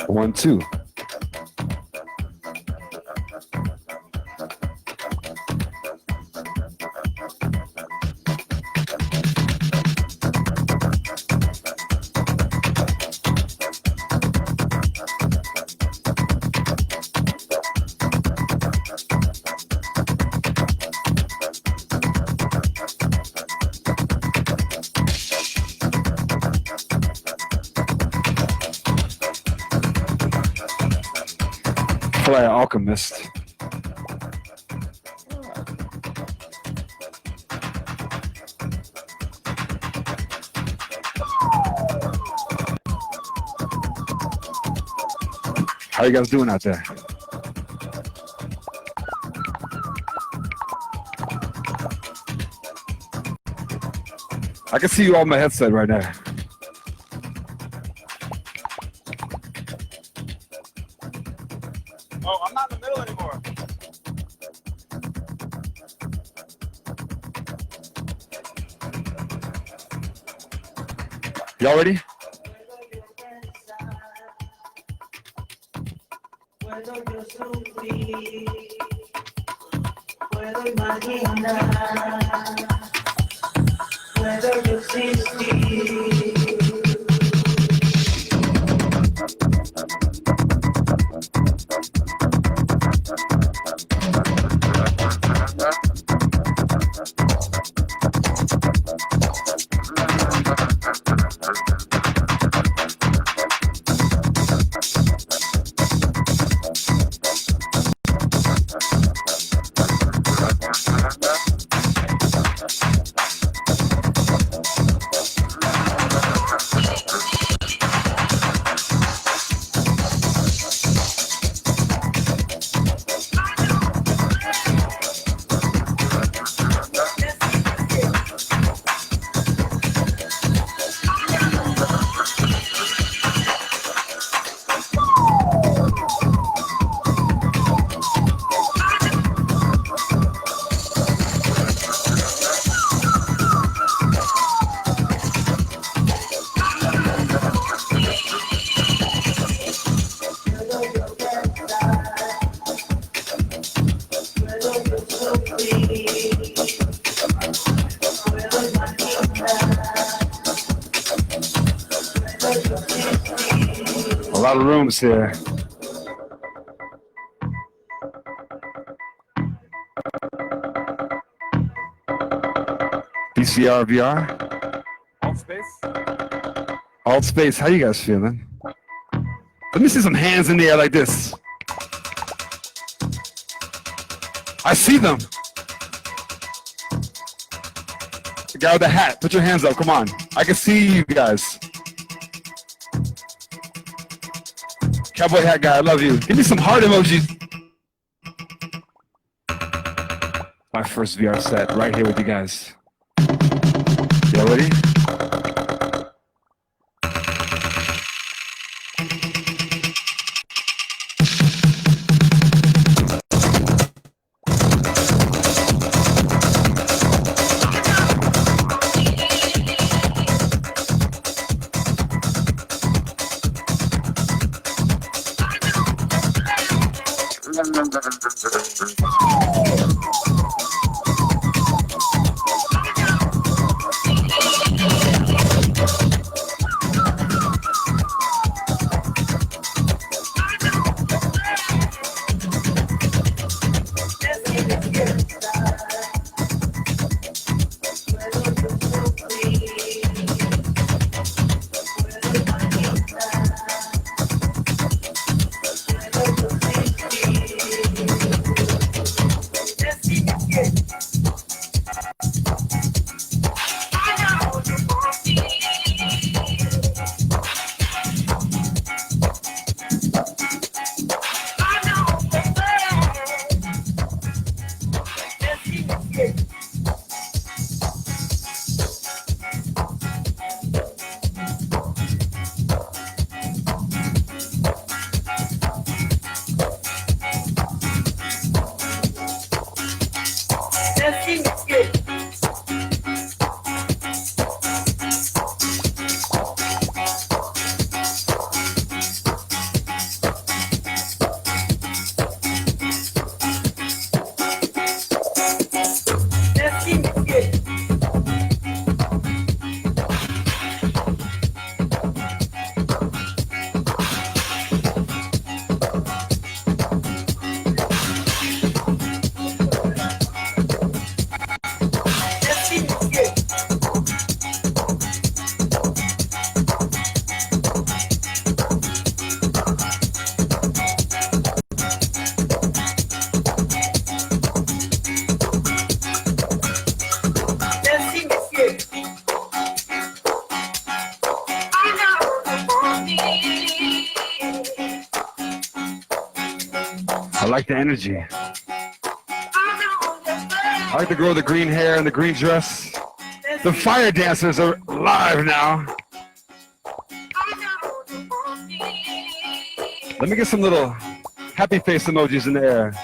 One, two. Play Alchemist. How you guys doing out there? I can see you on my headset right now. Oh, I'm not in the middle anymore. Y'all ready? Puedo imaginar, puedo yo existir. lot of rooms here. PCR VR. AltspaceVR. AltspaceVR, how you guys feeling? Let me see some hands in the air like this. I see them. The guy with the hat, put your hands up, come on. I can see you guys. Cowboy hat guy, I love you. Give me some heart emojis. My first VR set, right here with you guys. Y'all ready? I like the energy. I like the girl with the green hair and the green dress. The fire dancers are live now. Let me get some little happy face emojis in the air.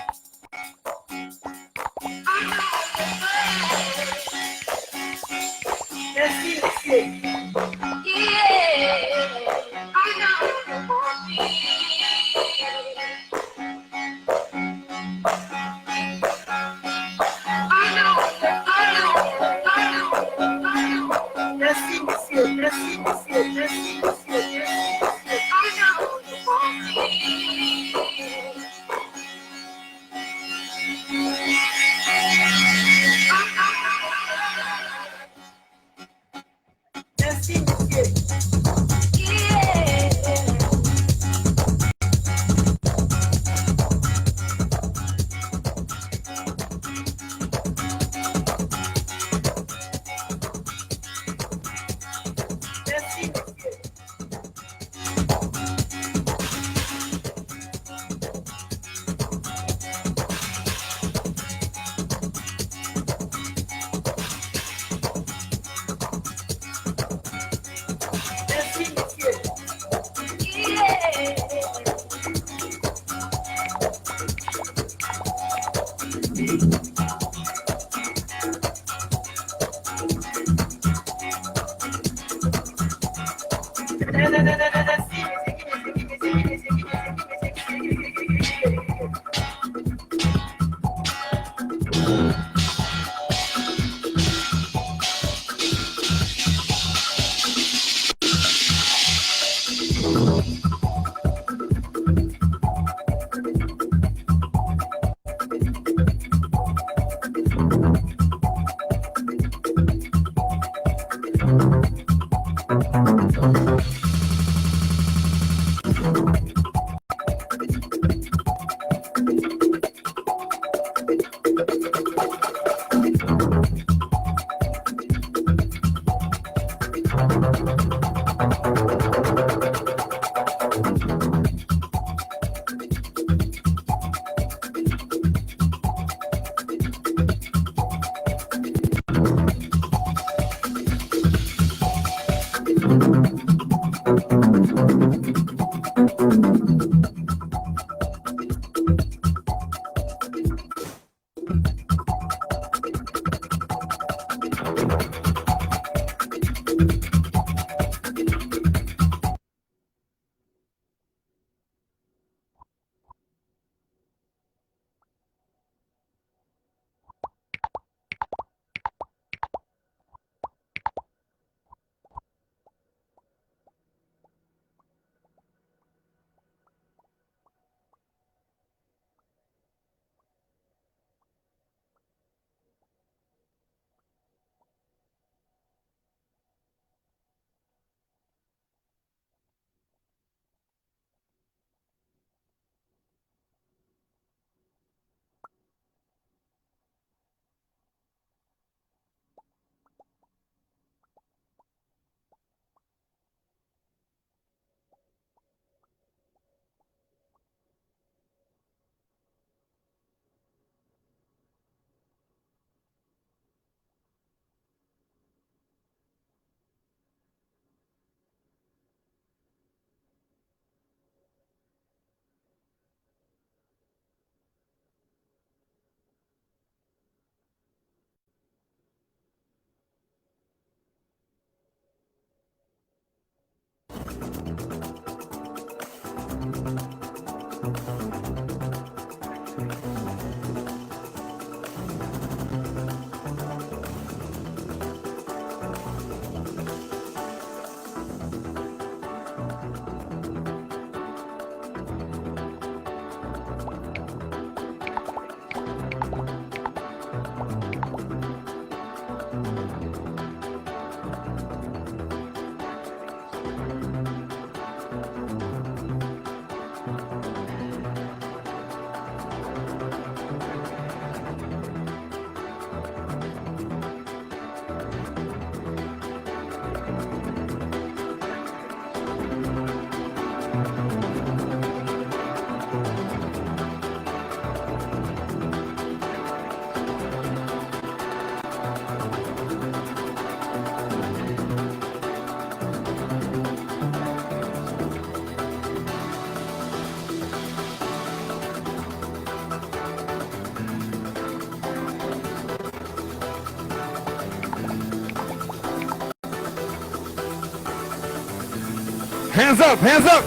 Hands up, hands up.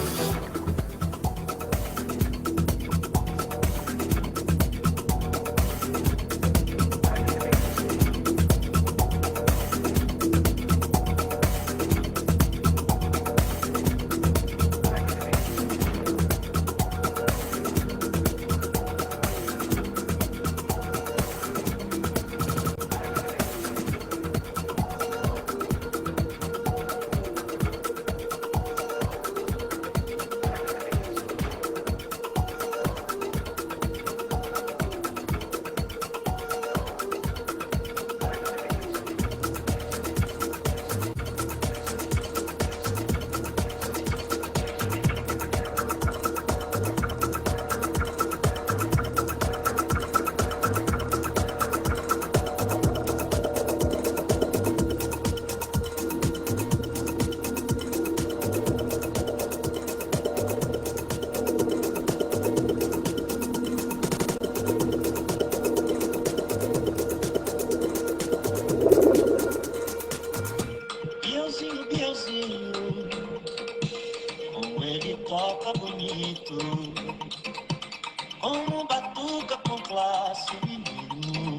Como batuca com classe, menino,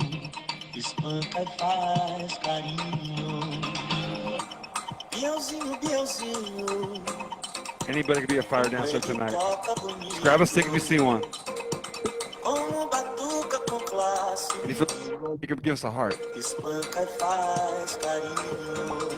espanca e faz carinho. Bielzinho, Bielzinho. Anybody can be a fire dancer tonight. Just grab a stick if you see one. Como batuca com classe, And if you can give us a heart. espanca e faz carinho.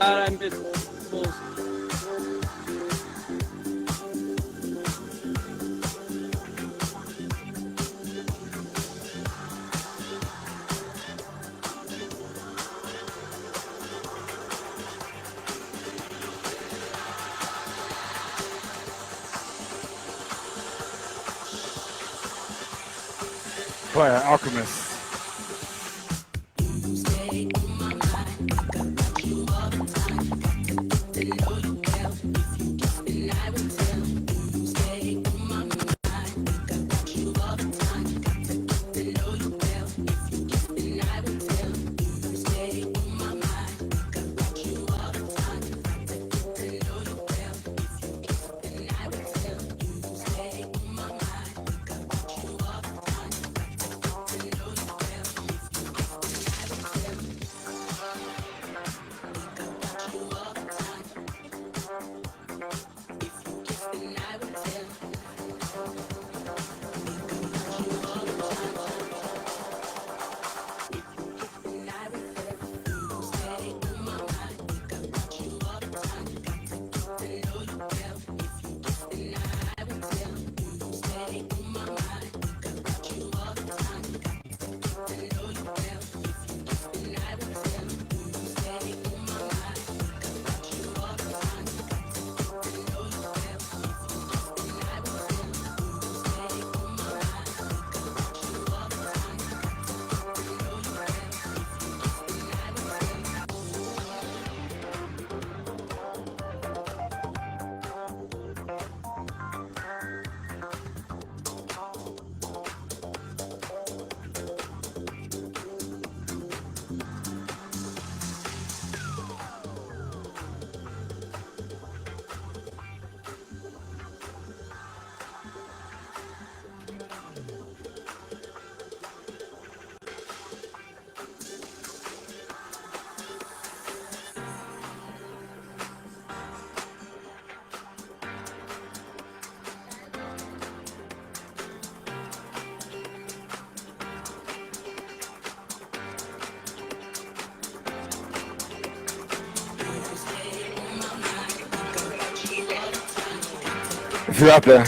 I missed Bulls. Player Alchemist. If you're out there,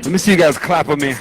let me see you guys clap with me.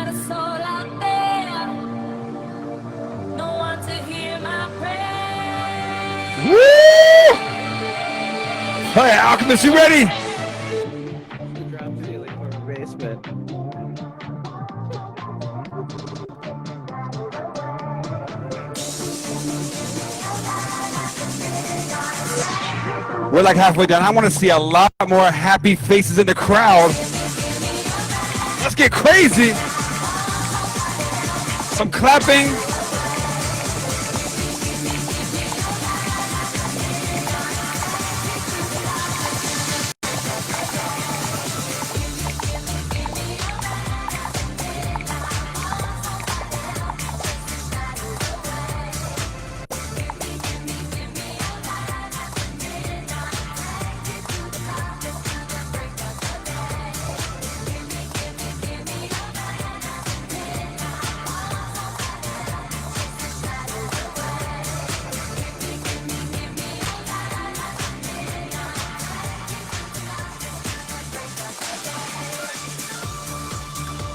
not a soul out there. No one to hear my prayer. Woo! All right, Alchemist, you ready? The drop ceiling from a basement. We're like halfway done. I want to see a lot more happy faces in the crowd. Let's get crazy. Some clapping.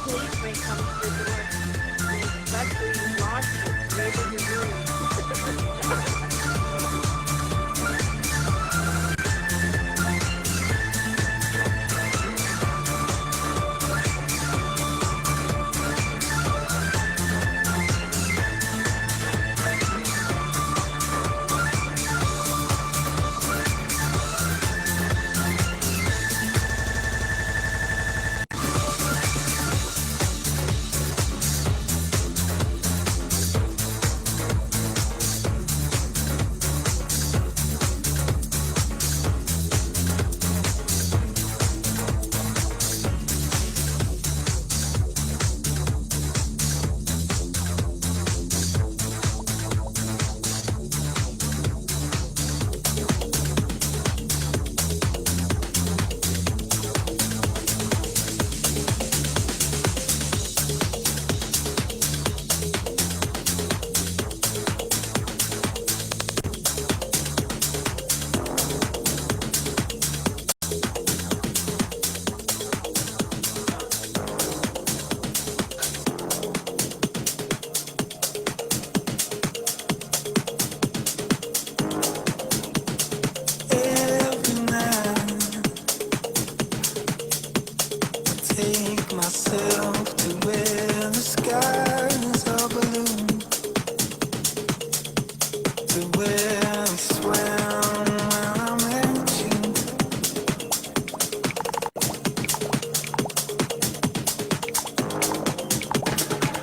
Police may come to the door. Especially watching neighborhood Take myself to where the skies are blue, to where I swam when I met you.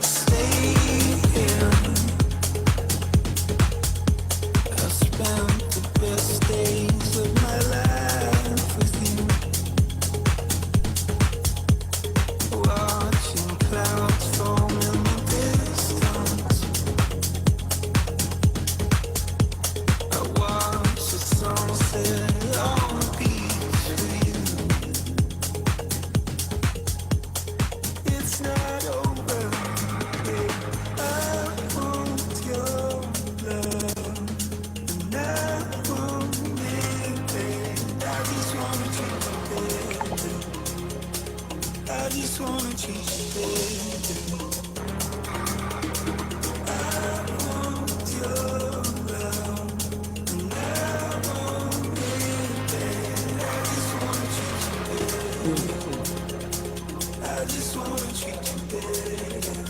Stay here. I've spent the best days of my life with you. Watching clouds form in the distance. I watch the sunset on the beach with you. It's not over. I want your love, and I won't make it. I just wanna treat you better. I just wanna treat you better. I want your love, and I won't make it. I just wanna treat you better. I just wanna treat you better.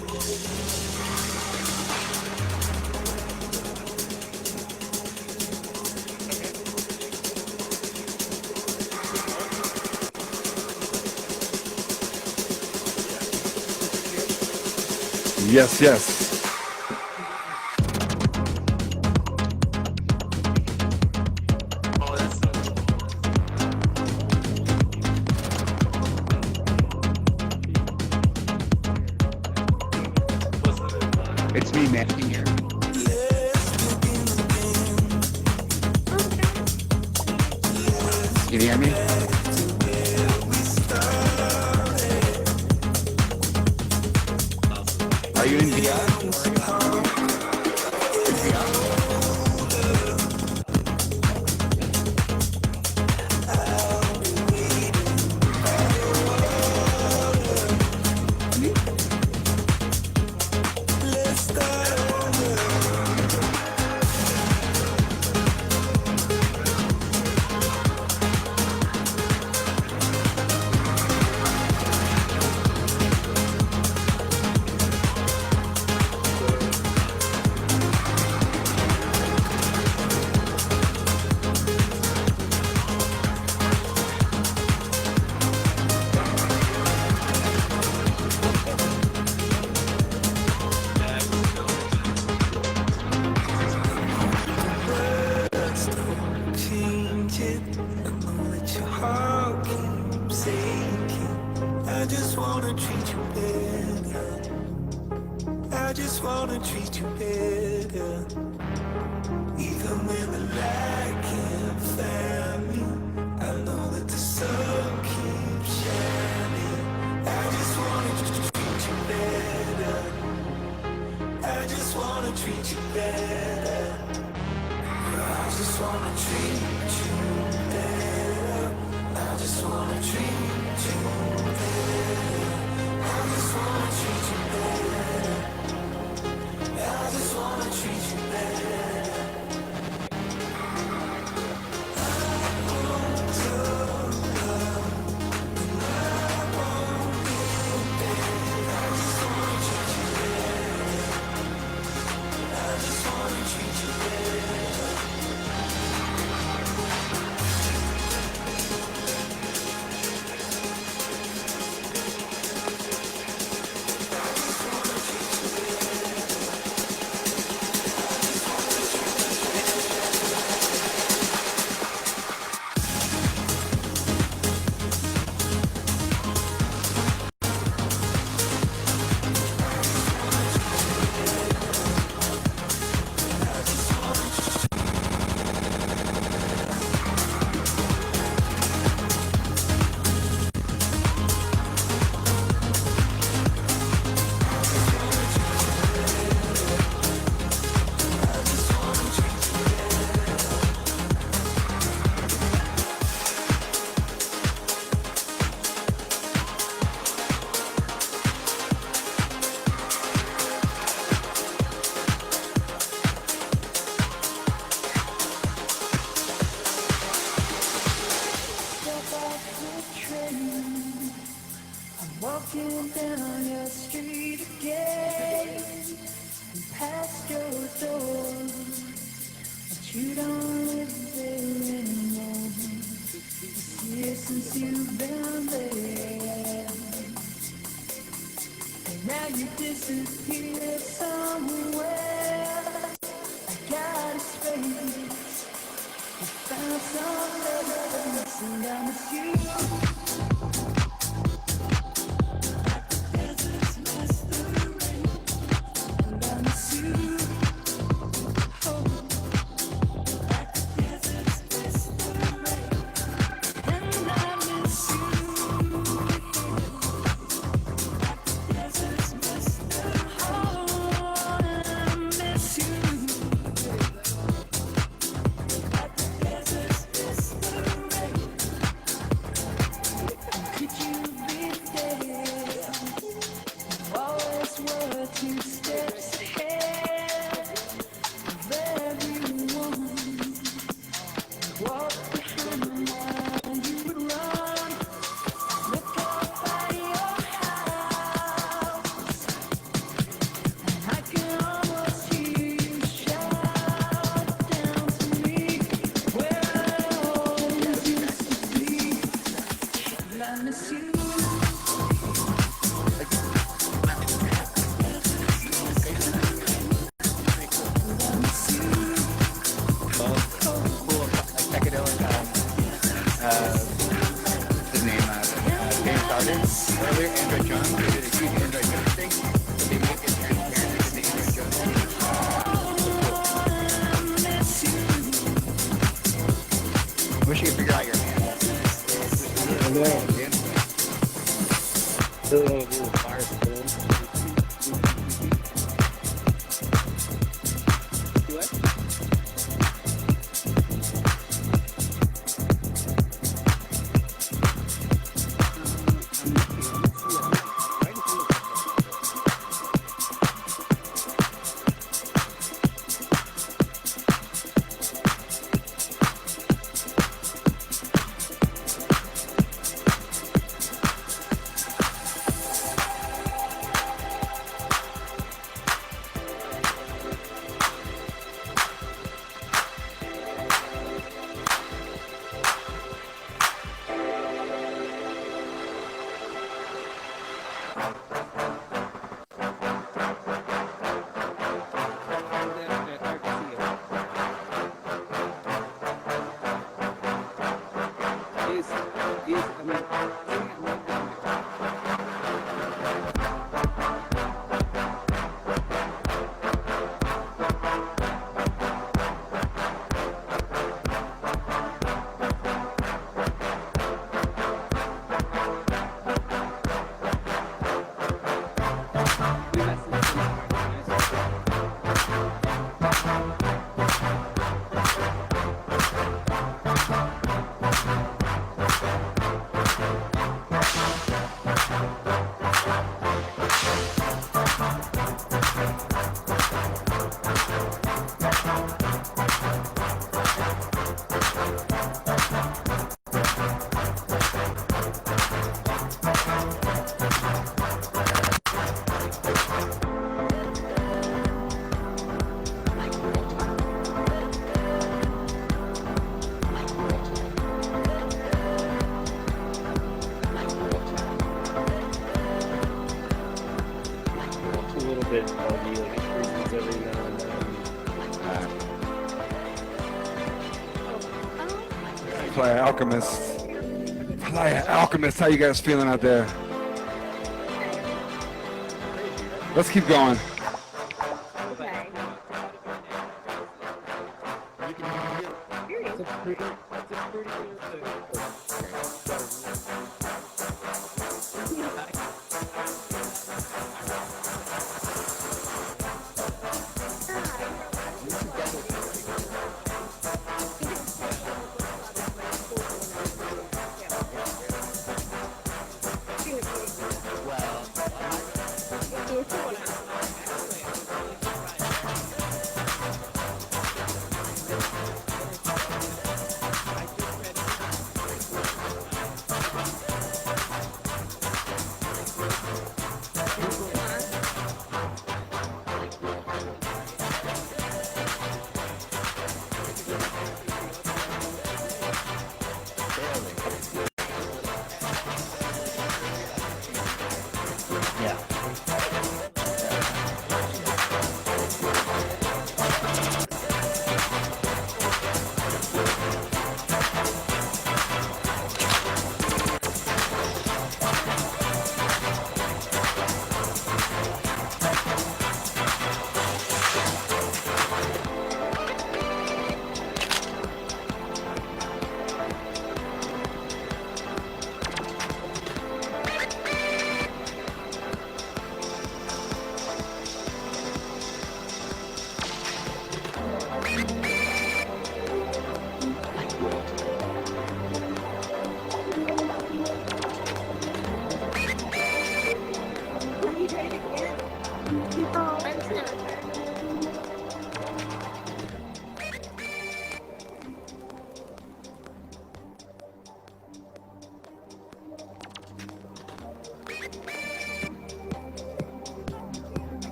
Yes, yes. It's me, man. Here. Can you hear me? Are you in VR? just wanna treat you better. Even when the light can't find me, I know that the sun keeps shining. I just wanna treat you better. I just wanna treat you better. I just wanna treat you better. I just wanna treat you better. I just wanna treat you better. I just wanna treat you better. Walking down your street again, and past your door, but you don't live there anymore. It's years since you've been there, and now you disappear somewhere. I got a space, you found some evidence, and I miss you. Wish you could figure out your hand. bit buggy, like it freezes every now and then. Playa Alchemist. Playa Alchemist, how you guys feeling out there? Let's keep going.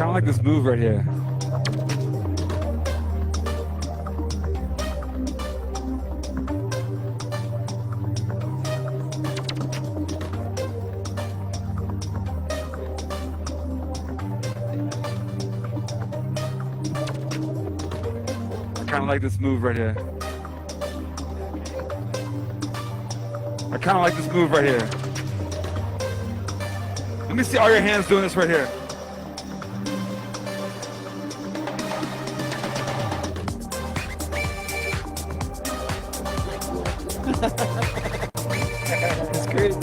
kind of like this move right here. I kind of like this move right here. I kind of like this move right here. Let me see all your hands doing this right here. That's great.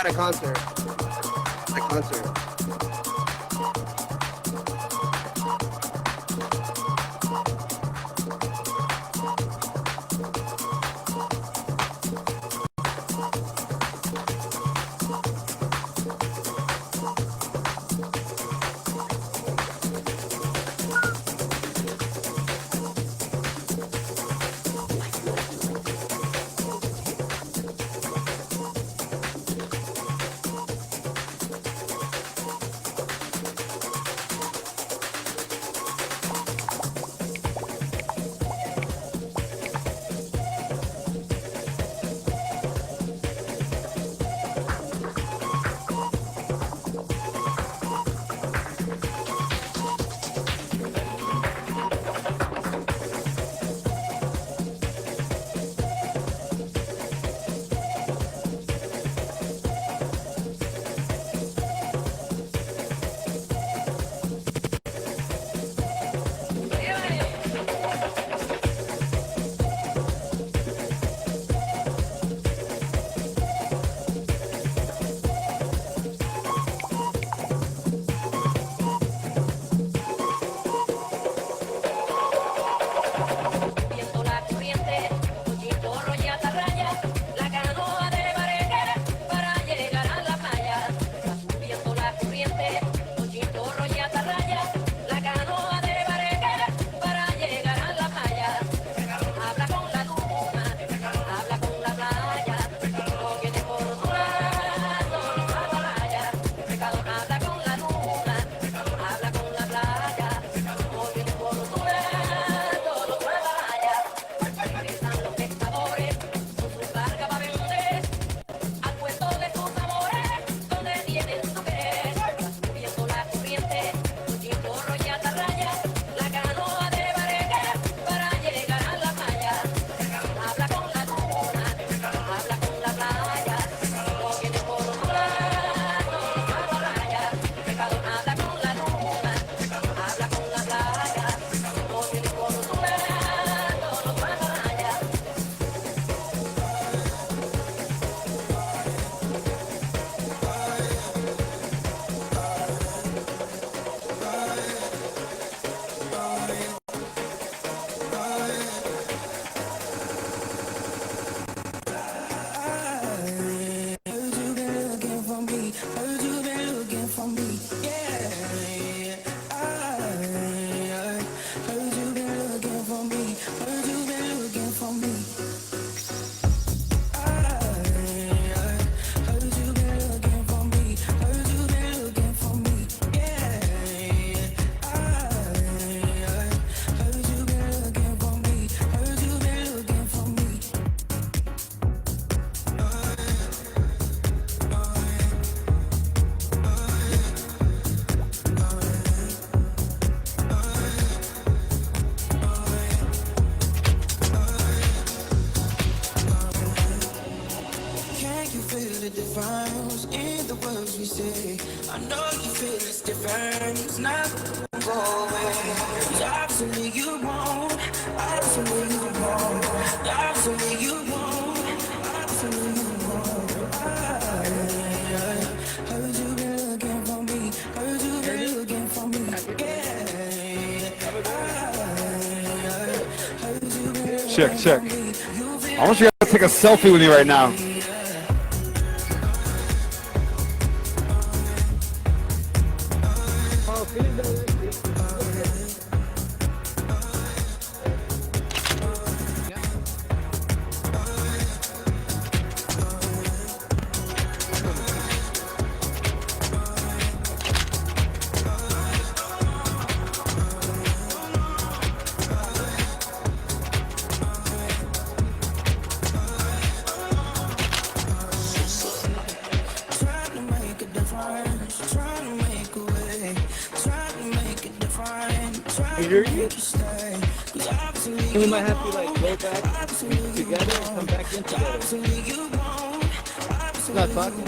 At a concert. At a concert. Absolutely you won't. Absolutely you won't. Absolutely you won't. Absolutely you won't. Heard you been looking for me. Heard you been looking for me. Check, check. I want you guys to take a selfie with me right now. We might have to like go back together and come back in together. Not talking.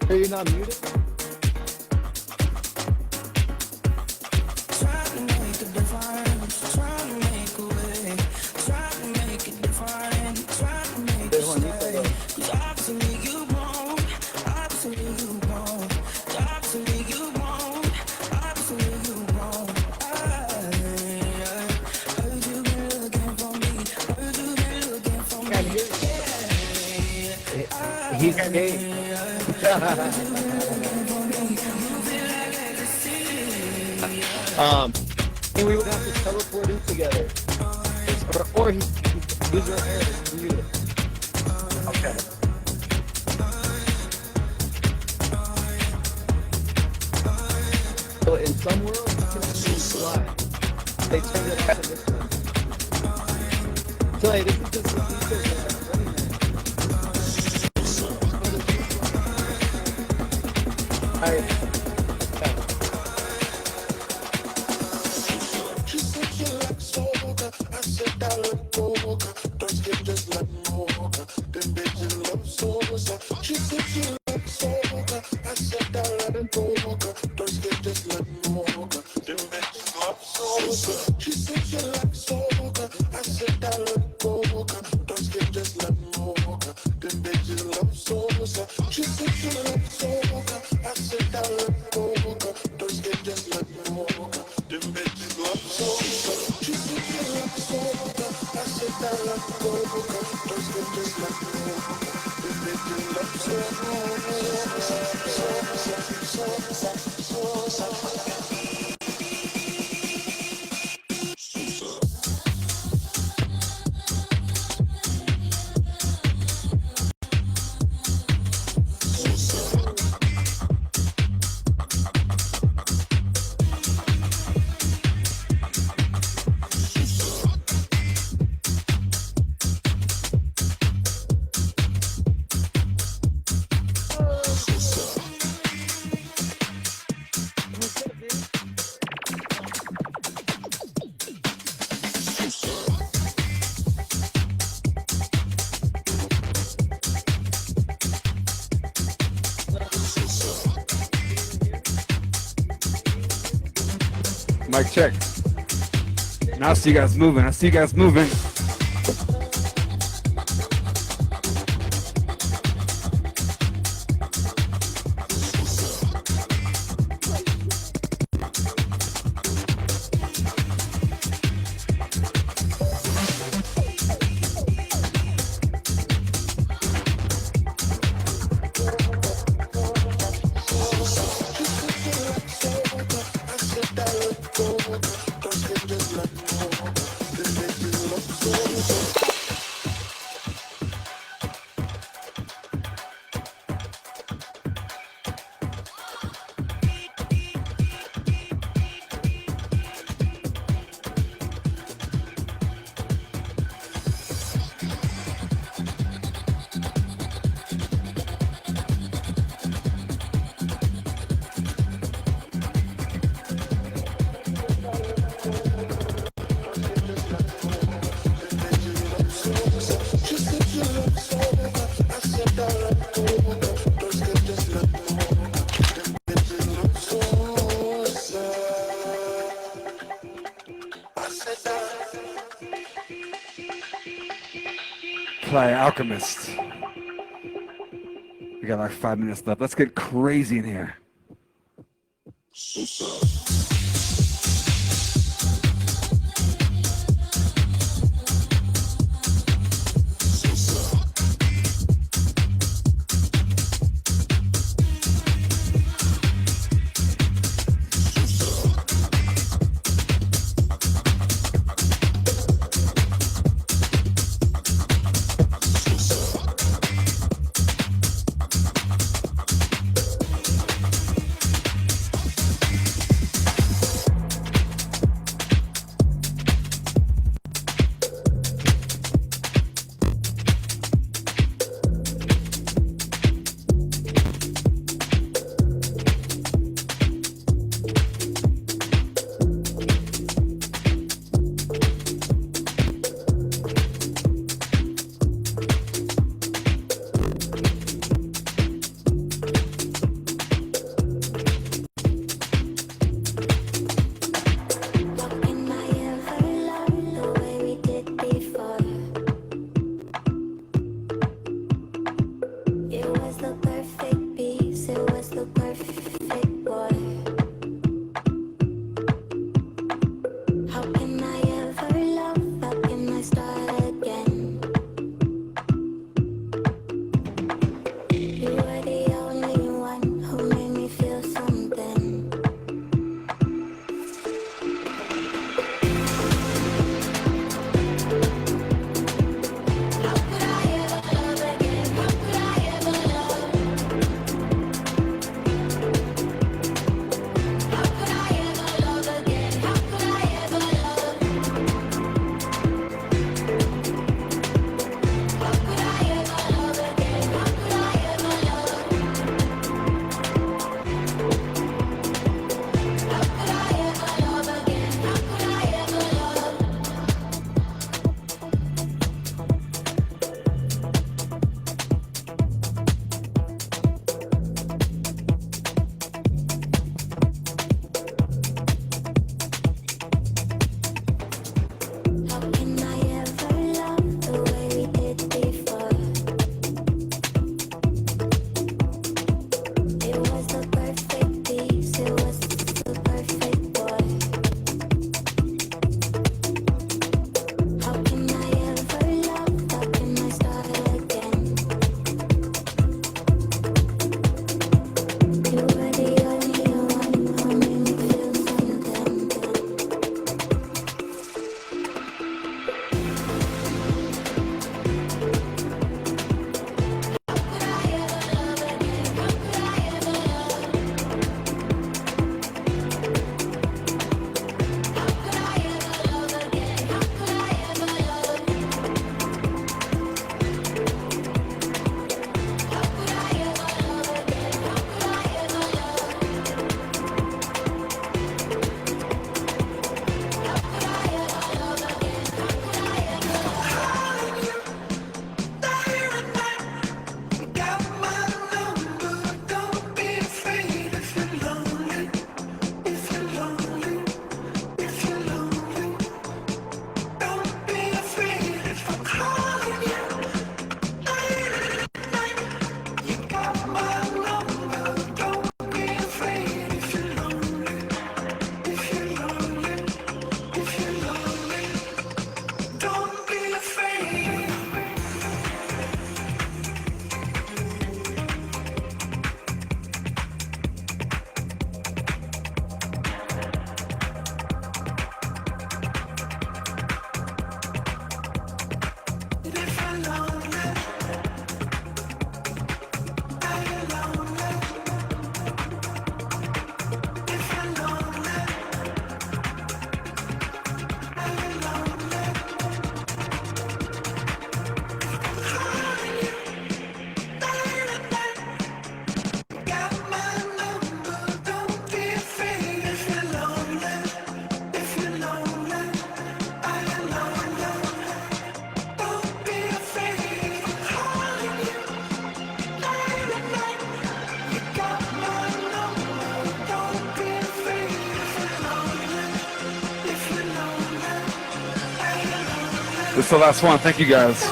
Are you not muted? He's gay. And we would have to teleport in together. Or he use your air to mute it. Okay. So in some worlds, you can actually fly. They turned it off in this one. So hey, this is just the features of Running Man. Alright. Mic check. Now I see you guys moving. I see you guys moving. Playa Alchemist. We got like 5 minutes left. Let's get crazy in here. This is the last one. Thank you guys.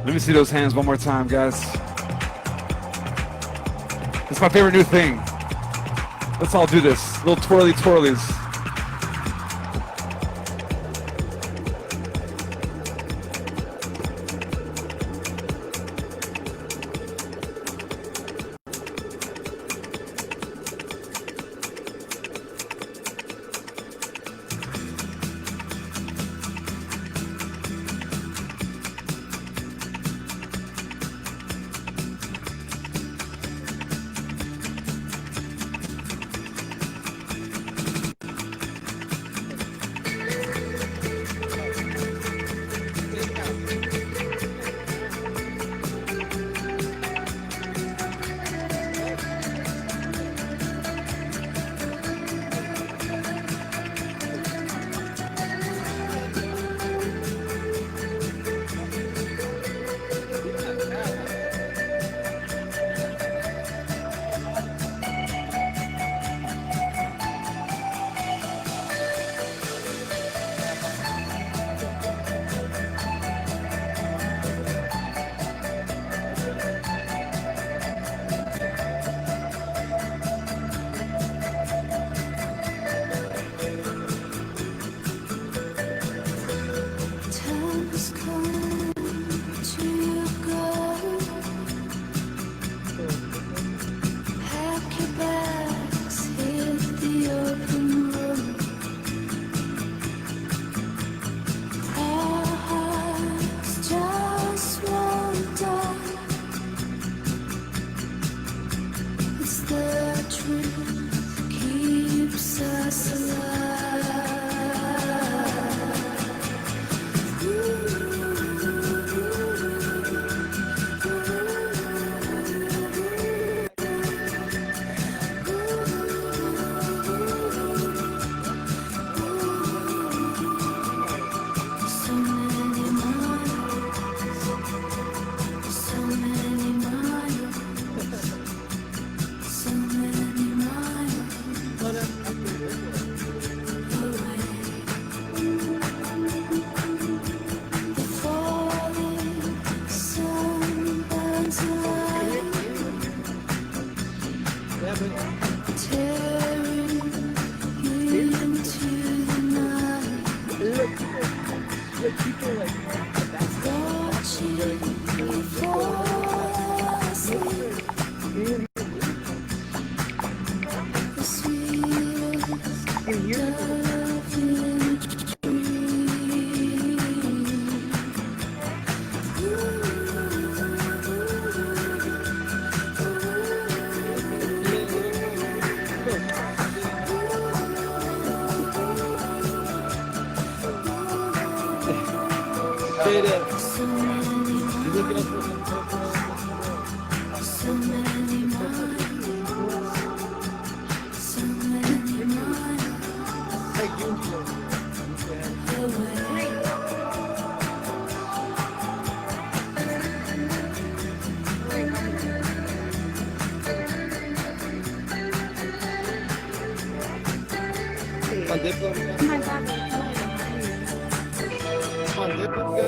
Let me see those hands one more time, guys. It's my favorite new thing. Let's all do this. Little twirly twirlies.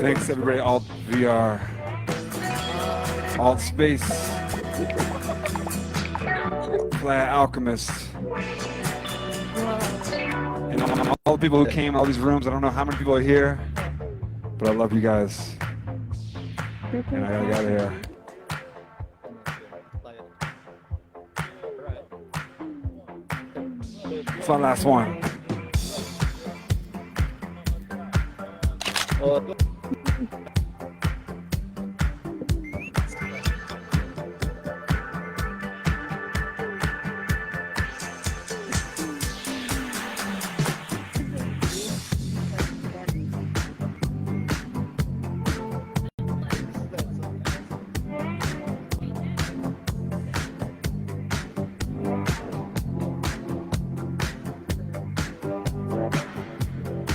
Thanks everybody, AltsVR, AltSpace, Flat Alchemist, and all the people who came, all these rooms. I don't know how many people are here, but I love you guys. And I gotta get out of here. It's my last one.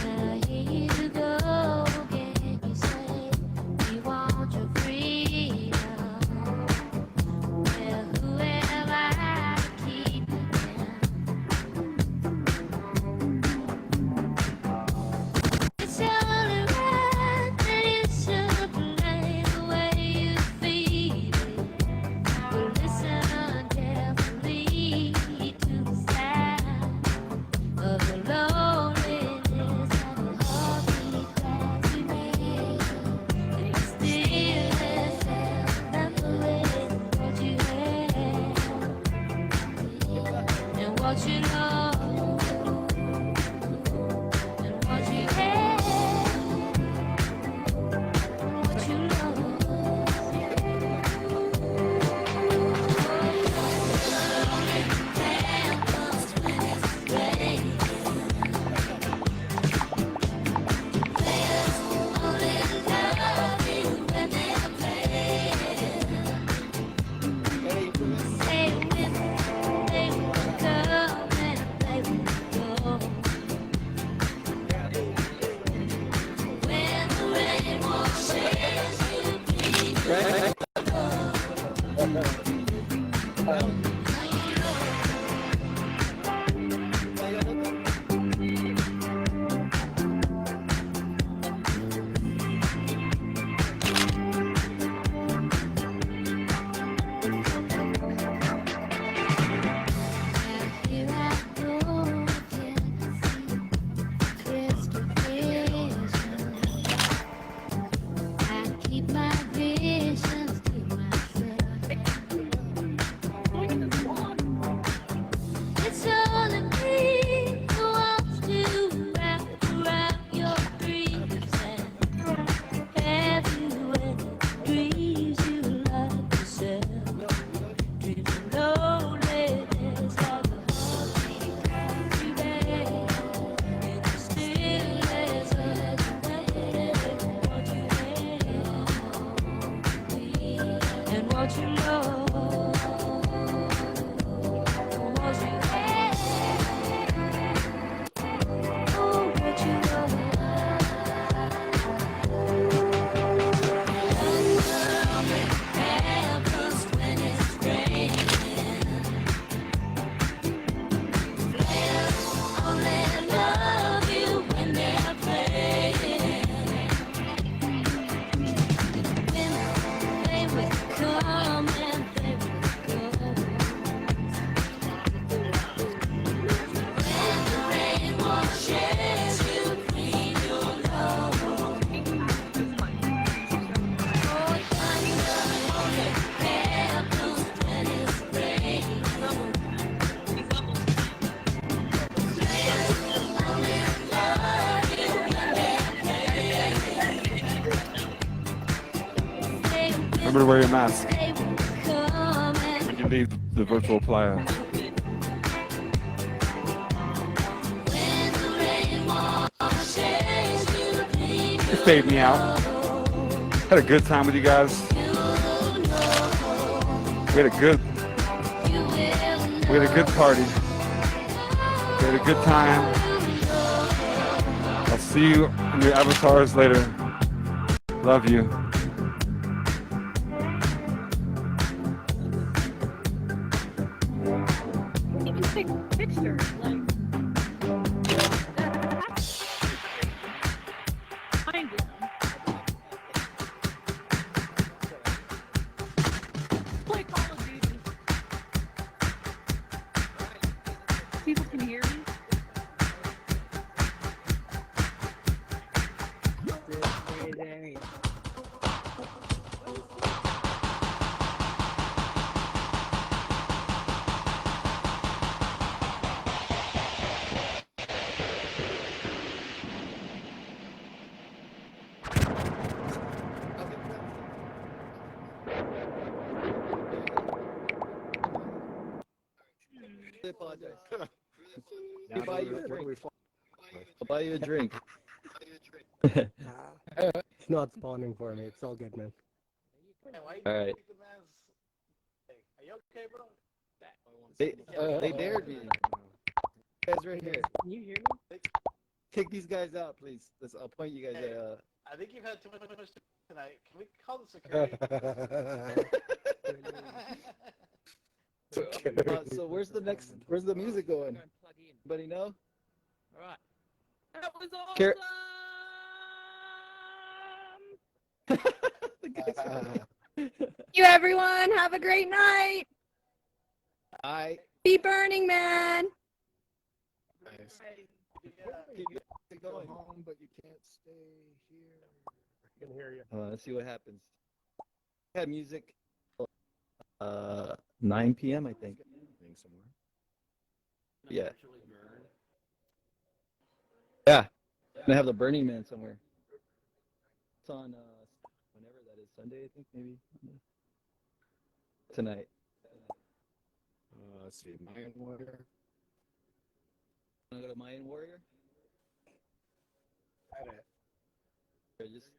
I hear you go again, you say what you love and what you hate, what you Remember to wear your mask when you leave the virtual playa. You fade me out. Had a good time with you guys. We had a good party. We had a good time. I'll see you in your avatars later. Love you. You can take pictures, like, behind you. Play Call of Duty. People can hear you. I apologize. I'll buy you a drink. I'll buy you a drink. It's not spawning for me. It's all good, man. All right. Are you okay, bro? They dared me. Guys, right here. Can you hear me? Take these guys out, please. I'll point you guys at. I think you've had too much tonight. Can we call the security? So where's the music going? Anybody know? All right. That was awesome. You everyone have a great night. Be Burning Man. Nice. You go home, but you can't stay here. I can hear you. Let's see what happens. Had music. 9 p.m. I think. Yeah. Yeah. Gonna have the Burning Man somewhere. It's on whenever that is, Sunday, I think, maybe. Tonight. Let's see, Mayan Warrior. Wanna go to Mayan Warrior? Or just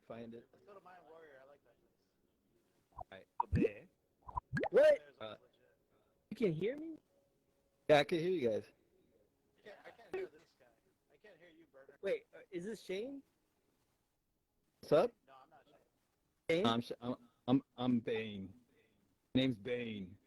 find it. Let's go to Mayan Warrior. I like that. Alright. What? You can hear me? Yeah, I can hear you guys. I can't hear this guy. I can't hear you, Burger. Wait, is this Shane? What's up? No, I'm not Shane. Shane? I'm Bane. My name's Bane.